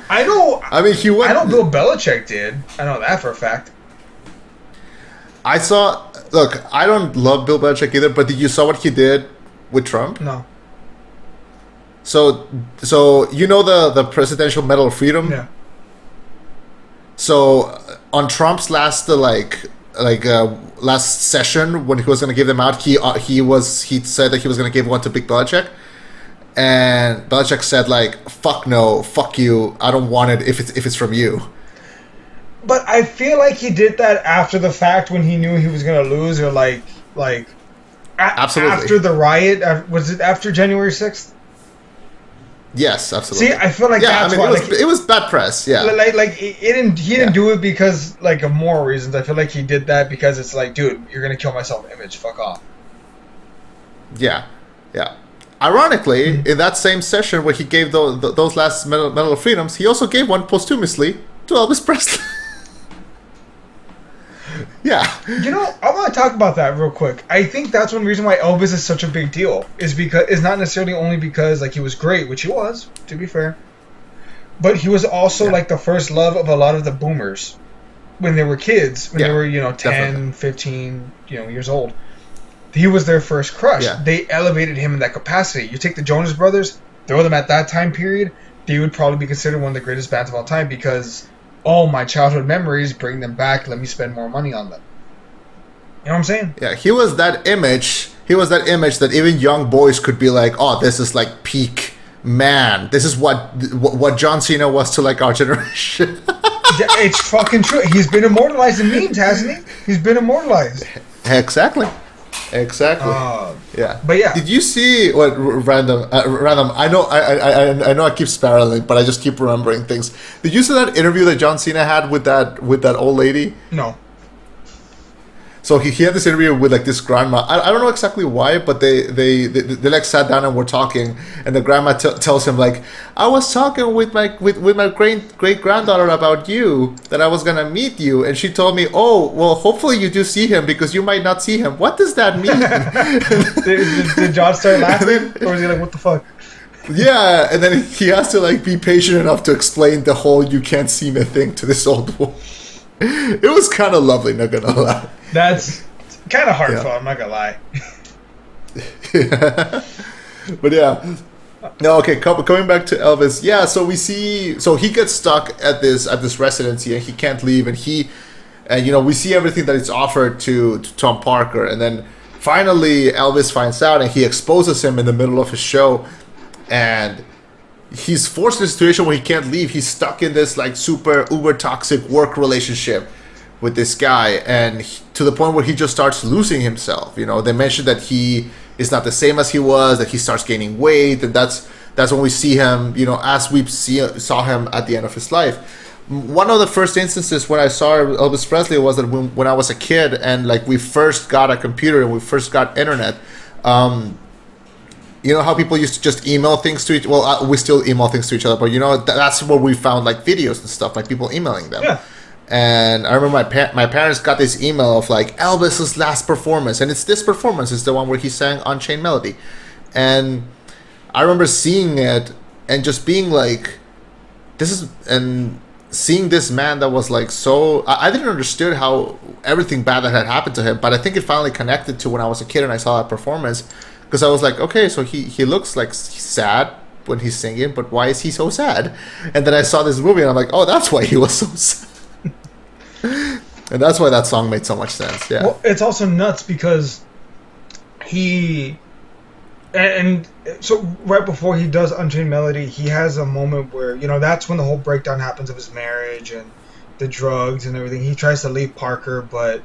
I know. I mean, he went. I know Bill Belichick did. I know that for a fact. Look, I don't love Bill Belichick either, but did you saw what he did with Trump? No. So you know the Presidential Medal of Freedom? Yeah. So on Trump's last last session when he was going to give them out, he said that he was going to give one to Big Belichick, and Belichick said fuck no, fuck you, I don't want it if it's from you. But I feel like he did that after the fact when he knew he was going to lose, or absolutely after the riot. Was it after January 6th? Yes, absolutely. See, I feel like that's why it was bad press. Yeah, he didn't do it because of moral reasons. I feel like he did that because it's dude, you're gonna kill my self-image. Fuck off. Yeah. Ironically, in that same session where he gave those last Medal of Freedoms, he also gave one posthumously to Elvis Presley. Yeah. You know, I want to talk about that real quick. I think that's one reason why Elvis is such a big deal. Is not necessarily only because he was great, which he was, to be fair, but he was also the first love of a lot of the boomers when they were kids, when they were 10, definitely. 15, years old. He was their first crush. Yeah. They elevated him in that capacity. You take the Jonas Brothers, throw them at that time period, they would probably be considered one of the greatest bands of all time because all my childhood memories, bring them back, let me spend more money on them. You know what I'm saying? Yeah, he was that image that even young boys could be like, oh, this is peak man. This is what John Cena was to our generation. It's fucking true. He's been immortalized in memes, hasn't he? He's been immortalized. Exactly. Yeah. But yeah. Did you see what random? I know I keep spiraling, but I just keep remembering things. Did you see that interview that John Cena had with that old lady? No. So he had this interview with this grandma. I don't know exactly why, but they sat down and were talking, and the grandma tells him I was talking with my great granddaughter about you, that I was gonna meet you, and she told me, oh well, hopefully you do see him because you might not see him. What does that mean? did John start laughing, or was he what the fuck? Yeah, and then he has to be patient enough to explain the whole "you can't see me" thing to this old woman. It was kind of lovely, not gonna lie. That's kind of heartfelt, I'm not gonna lie. Yeah. But yeah. No, okay, coming back to Elvis. Yeah, so he gets stuck at this residency and he can't leave, and we see everything that is offered to Tom Parker, and then finally Elvis finds out and he exposes him in the middle of his show, and he's forced in a situation where he can't leave. He's stuck in this super uber toxic work relationship with this guy, and to the point where he just starts losing himself. They mentioned that he is not the same as he was, that he starts gaining weight, and that's when we see him, as we saw him at the end of his life. One of the first instances when I saw Elvis Presley was that when I was a kid and we first got a computer and we first got internet. You know how people used to just email things to each. Well, we still email things to each other, but that's where we found videos and stuff, people emailing them. Yeah. And I remember my parents got this email of Elvis's last performance, and it's this performance. It's the one where he sang Unchained Melody, and I remember seeing it and just being seeing this man that was so. I didn't understand how everything bad that had happened to him, but I think it finally connected to when I was a kid and I saw that performance. Because I was okay, so he looks sad when he's singing, but why is he so sad? And then I saw this movie and I'm oh, that's why he was so sad. And that's why that song made so much sense. Yeah. Well, it's also nuts because he and so right before he does Unchained Melody, he has a moment where, you know, that's when the whole breakdown happens of his marriage and the drugs and everything. He tries to leave Parker, but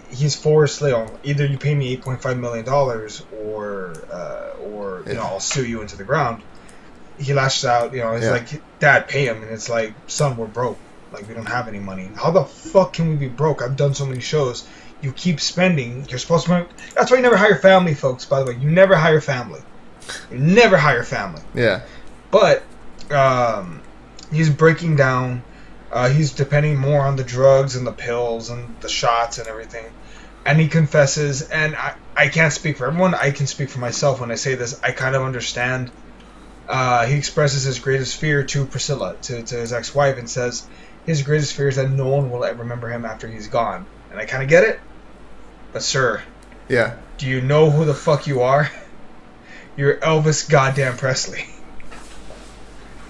he's forced, you know, either you pay me $8.5 million or you know, I'll sue you into the ground. He lashes out, you know, he's like, Dad, pay him. And it's like, son, we're broke. Like, we don't have any money. How the fuck can we be broke? I've done so many shows. You keep spending. You're supposed to... That's why you never hire family, folks, by the way. You never hire family. You never hire family. Yeah. But he's breaking down. He's depending more on the drugs and the pills and the shots and everything. And he confesses. And I can't speak for everyone. I can speak for myself when I say this. I kind of understand. He expresses his greatest fear to Priscilla, to his ex-wife, and says his greatest fear is that no one will ever remember him after he's gone. And I kind of get it. But, sir, do you know who the fuck you are? You're Elvis goddamn Presley.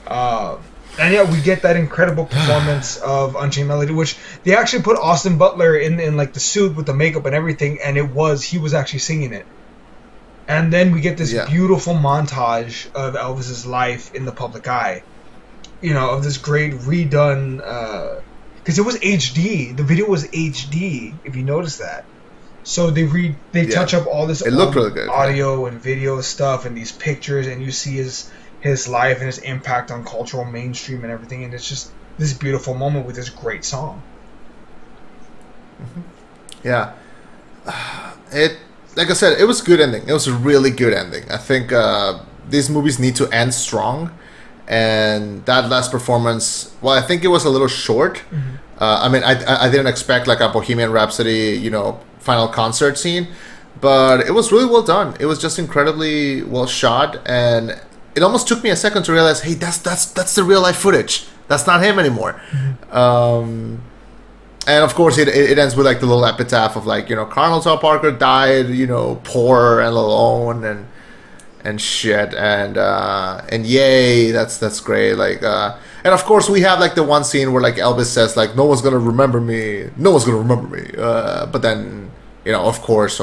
And yeah, we get that incredible performance of Unchained Melody, which they actually put Austin Butler in like the suit with the makeup and everything, and he was actually singing it. And then we get this beautiful montage of Elvis's life in the public eye. You know, of this great redone, because it was HD. The video was HD, if you notice that. So they touch up all this looked really good, audio and video stuff and these pictures, and you see his life and his impact on cultural mainstream and everything, and it's just this beautiful moment with this great song. Mm-hmm. Yeah. Like I said, it was a good ending. It was a really good ending. I think these movies need to end strong. And that last performance, well, I think it was a little short. Mm-hmm. I mean, I didn't expect like a Bohemian Rhapsody, you know, final concert scene. But it was really well done. It was just incredibly well shot. And it almost took me a second to realize, hey, that's the real life footage. That's not him anymore. Mm-hmm. And of course, it ends with like the little epitaph of like, you know, Colonel Tom Parker died, you know, poor and alone and shit, and yay, that's great. Like, and of course we have like the one scene where like Elvis says like, no one's gonna remember me, but then, you know, of course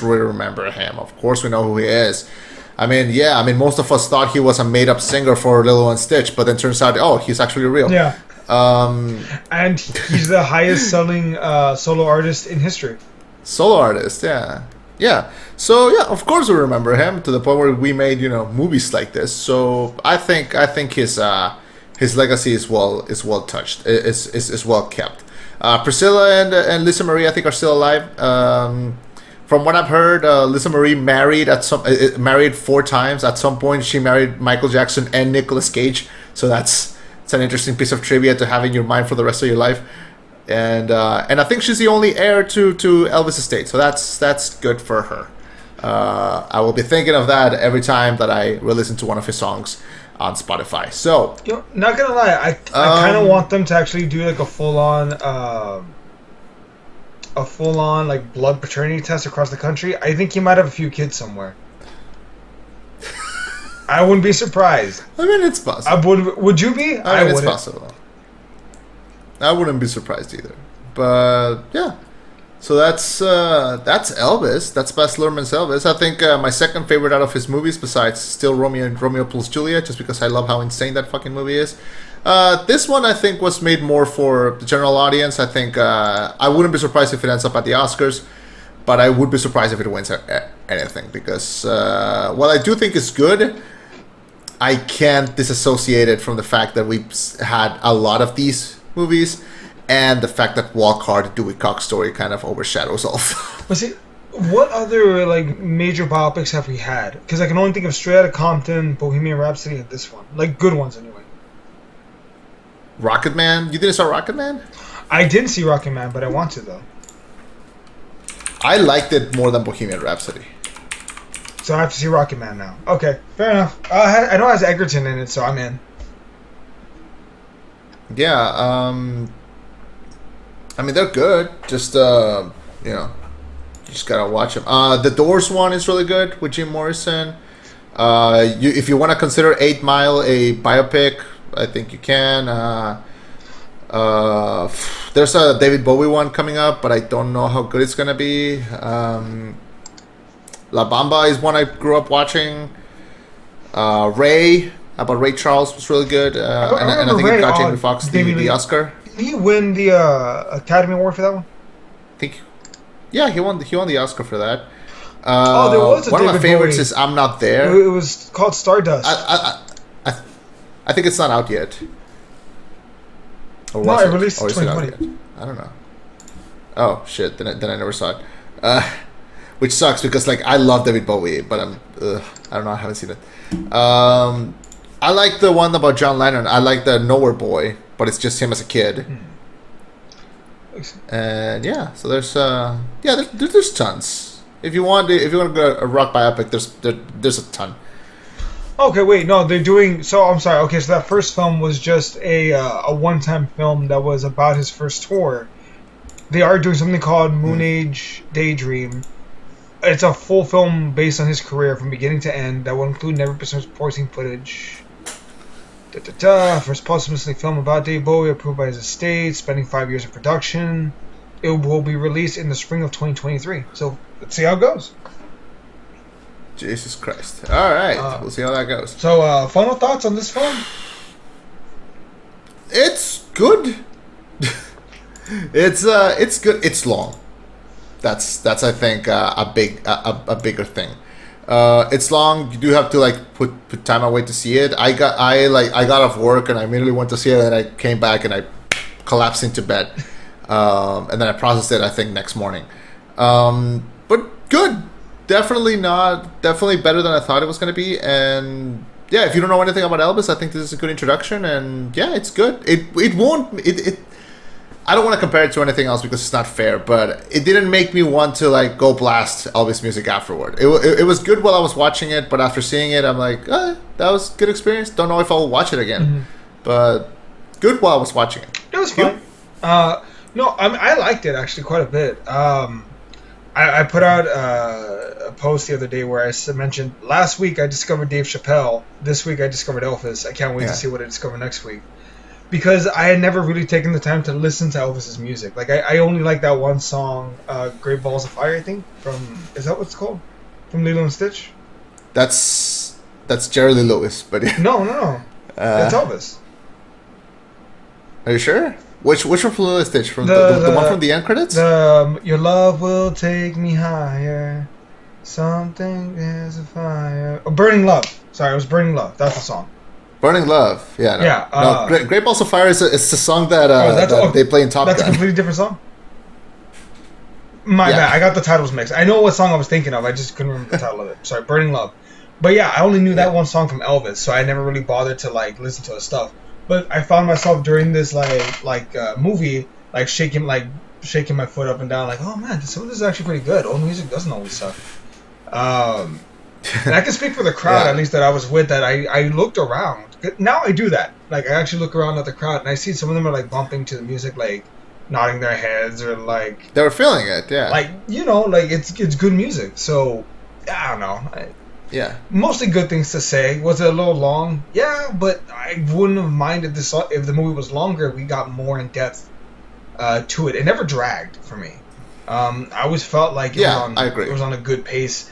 we remember him. Of course we know who he is. I mean, most of us thought he was a made up singer for Lilo and Stitch, but then turns out, oh, he's actually real. Yeah. And he's the highest selling solo artist in history. Solo artist, yeah. Yeah. So yeah, of course we remember him to the point where we made, you know, movies like this. So I think his legacy is well touched. Is well kept. Priscilla and Lisa Marie, I think, are still alive. From what I've heard, Lisa Marie married 4 times. At some point, she married Michael Jackson and Nicolas Cage. So it's an interesting piece of trivia to have in your mind for the rest of your life. And I think she's the only heir to Elvis' estate, so that's good for her. I will be thinking of that every time that I re-listen to one of his songs on Spotify. So, you know, not gonna lie, I kind of want them to actually do like a full on like blood paternity test across the country. I think he might have a few kids somewhere. I wouldn't be surprised. I mean, it's possible. Would you be? I mean, it's possible. I wouldn't be surprised either. But yeah, so that's Elvis. That's Baz Luhrmann's Elvis. I think my second favorite out of his movies, besides still Romeo plus Juliet, just because I love how insane that fucking movie is. This one I think was made more for the general audience. I think I wouldn't be surprised if it ends up at the Oscars, but I would be surprised if it wins anything, because while I do think it's good, I can't disassociate it from the fact that we've had a lot of these movies, and the fact that Walk Hard, Dewey Cox Story kind of overshadows all. But see, what other like major biopics have we had? Because I can only think of Straight Outta Compton, Bohemian Rhapsody, and this one. Like good ones anyway. Rocket Man? You didn't saw Rocket Man? I didn't see Rocket Man, but I want to though. I liked it more than Bohemian Rhapsody. So I have to see Rocket Man now. Okay, fair enough. I know it has Egerton in it, so I'm in. Yeah, I mean, they're good. Just, you know, you just gotta watch them. The Doors one is really good with Jim Morrison. If you want to consider 8 Mile a biopic, I think you can. There's There's a David Bowie one coming up, but I don't know how good it's gonna be. La Bamba is one I grew up watching. Ray, about Ray Charles, was really good. And I think it got Jamie Foxx the Oscar. Did he win the Academy Award for that one? I think, yeah, he won the Oscar for that. There was a one David of my favorites Bowie. is I'm Not There. It was called Stardust. I think it's not out yet. Or No, was it released Or is it out 2020. yet? I don't know. Oh shit! Then I never saw it, which sucks because like I love David Bowie, but I don't know. I haven't seen it. I like the one about John Lennon. I like the Nowhere Boy, but it's just him as a kid. And yeah, so there's tons. If you want to go a rock biopic, there's a ton. Okay, wait, no, they're doing. So I'm sorry. Okay, so that first film was just a one-time film that was about his first tour. They are doing something called Moon Age Daydream. It's a full film based on his career from beginning to end that will include never supporting footage. First posthumously film about Dave Bowie, approved by his estate, spending 5 years of production. It will be released in the spring of 2023. So let's see how it goes. Jesus Christ! All right, we'll see how that goes. So, final thoughts on this film? It's good. It's good. It's long. That's I think a bigger thing. It's long. You do have to like put time away to see it. I got off work and I immediately went to see it, and I came back and I collapsed into bed, and then I processed it I think next morning. But good. Definitely better than I thought it was going to be. And yeah, if you don't know anything about Elvis, I think this is a good introduction. And yeah, it's good. It won't. I don't want to compare it to anything else because it's not fair. But it didn't make me want to like go blast Elvis music afterward. It was good while I was watching it, but after seeing it, I'm like, that was a good experience. Don't know if I'll watch it again, but good while I was watching it. It was fun. No, I liked it actually quite a bit. I put out a post the other day where I mentioned last week I discovered Dave Chappelle. This week I discovered Elvis. I can't wait to see what I discover next week. Because I had never really taken the time to listen to Elvis's music. Like, I only like that one song, Great Balls of Fire, I think. Is that what it's called? From Lilo and Stitch? That's Jerry Lee Lewis, but... No. That's Elvis. Are you sure? Which one from Lilo and Stitch? From the one from the end credits? Your love will take me higher. Something is a fire. Oh, Burning Love. Sorry, it was Burning Love. That's the song. Burning Love. Yeah. No. Yeah. Great Balls of Fire is the song that they play in Top Gun. That's a completely different song? My bad. I got the titles mixed. I know what song I was thinking of. I just couldn't remember the title of it. Sorry, Burning Love. But yeah, I only knew that one song from Elvis, so I never really bothered to like listen to his stuff. But I found myself during this movie shaking my foot up and down, like, oh man, some of this is actually pretty good. Old music doesn't always suck. And I can speak for the crowd, at least that I was with, that I looked around. Now I do that. Like, I actually look around at the crowd and I see some of them are like bumping to the music, like nodding their heads or like they were feeling it. Yeah. Like, like it's good music. So I don't know. Yeah. Mostly good things to say. Was it a little long? Yeah, but I wouldn't have minded if the movie was longer. We got more in depth to it. It never dragged for me. I always felt like I agree. It was on a good pace.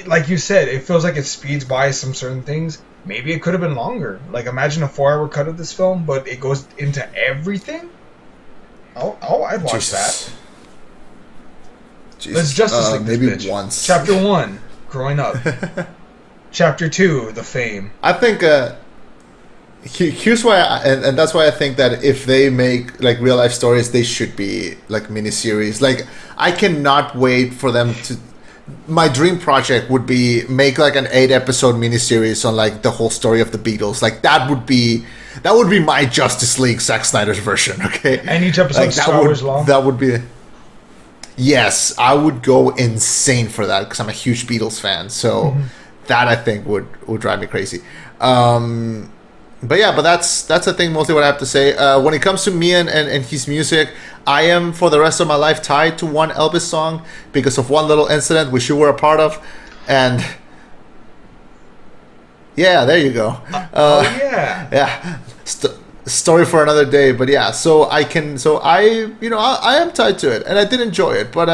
Like you said, it feels like it speeds by some certain things. Maybe it could have been longer. Like, imagine a 4-hour cut of this film, but it goes into everything. I'd watch that. Jesus. Let's Justice League maybe this bitch. Once. Chapter 1. Growing up. Chapter 2, The Fame. I think here's why, and that's why I think that if they make like real life stories, they should be like miniseries. Like, I cannot wait for them to. My dream project would be make like an 8-episode miniseries on like the whole story of the Beatles. Like that would be my Justice League Zack Snyder's version. Okay, and each episode is 2 hours long. That would be. Yes, I would go insane for that because I'm a huge Beatles fan. So that I think would drive me crazy. But that's I think mostly what I have to say. When it comes to me and his music, I am for the rest of my life tied to one Elvis song because of one little incident which you were a part of, and yeah, there you go. Yeah. story for another day. But yeah, so I am tied to it, and I did enjoy it. But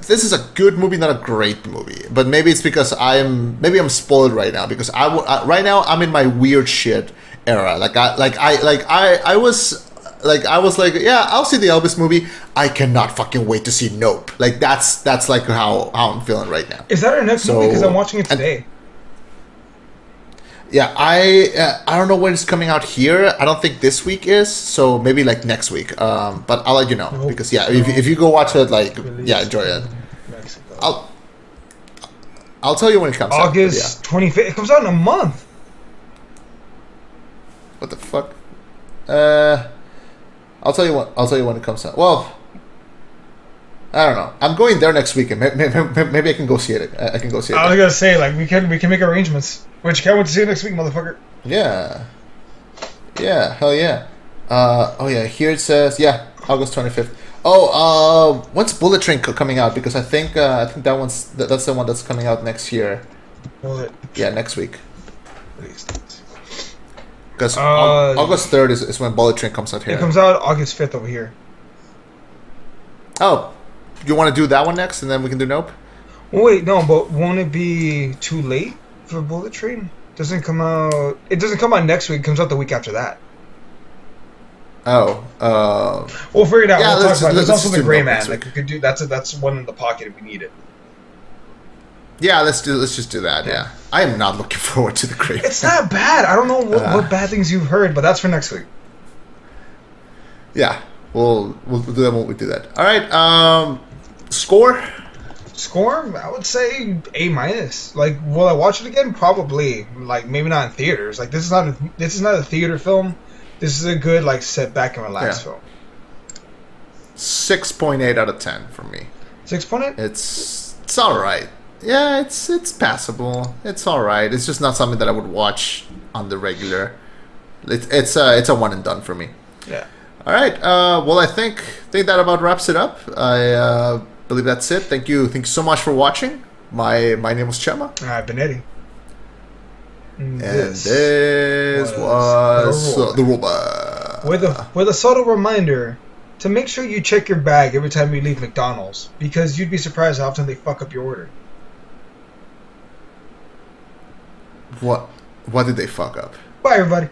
this is a good movie, not a great movie. But maybe it's because I'm spoiled right now because right now I'm in my weird shit era. I was like, yeah, I'll see the Elvis movie. I cannot fucking wait to see Nope. Like that's like how I'm feeling right now. Is that our next movie? Because I'm watching it today. Yeah, I don't know when it's coming out here. I don't think this week is, so maybe like next week. But I'll let you know because if you go watch it, like enjoy it. Mexico. I'll tell you when it comes out. August 25th. It comes out in a month. What the fuck? I'll tell you when it comes out. Well, I don't know. I'm going there next weekend. Maybe I can go see it. I can go see it. I was gonna say like we can make arrangements. Which can't wait to see you next week, motherfucker. Yeah, hell yeah. Oh yeah, here it says August 25th. Oh, when's Bullet Train coming out? Because I think that's the one that's coming out next year. Next week. Because August 3rd is when Bullet Train comes out here. It comes out August 5th over here. Oh, you want to do that one next, and then we can do Nope? Well, wait, no, but won't it be too late for Bullet Train? It doesn't come out next week. It comes out the week after that. Oh, we'll figure it out. Yeah, we'll talk about it. There's also the Gray Man. Like we could do that's one in the pocket if we need it. Yeah, let's just do that. Yeah, I am not looking forward to the Gray Man. It's not bad. I don't know what bad things you've heard, but that's for next week. Yeah, we'll do that when we do that. All right. Score. I would say A-. Like, will I watch it again? Probably. Like, maybe not in theaters. Like, this is not a theater film. This is a good like sit back and relax film. 6.8 out of 10 for me. 6.8? It's all right. Yeah, it's passable. It's all right. It's just not something that I would watch on the regular. It's a one and done for me. Yeah. All right. Well, I think that about wraps it up. I believe that's it. Thank you so much for watching. My name was Chema. I've been Eddie. And this was the robot. With a subtle reminder to make sure you check your bag every time you leave McDonald's, because you'd be surprised how often they fuck up your order. What did they fuck up? Bye, everybody.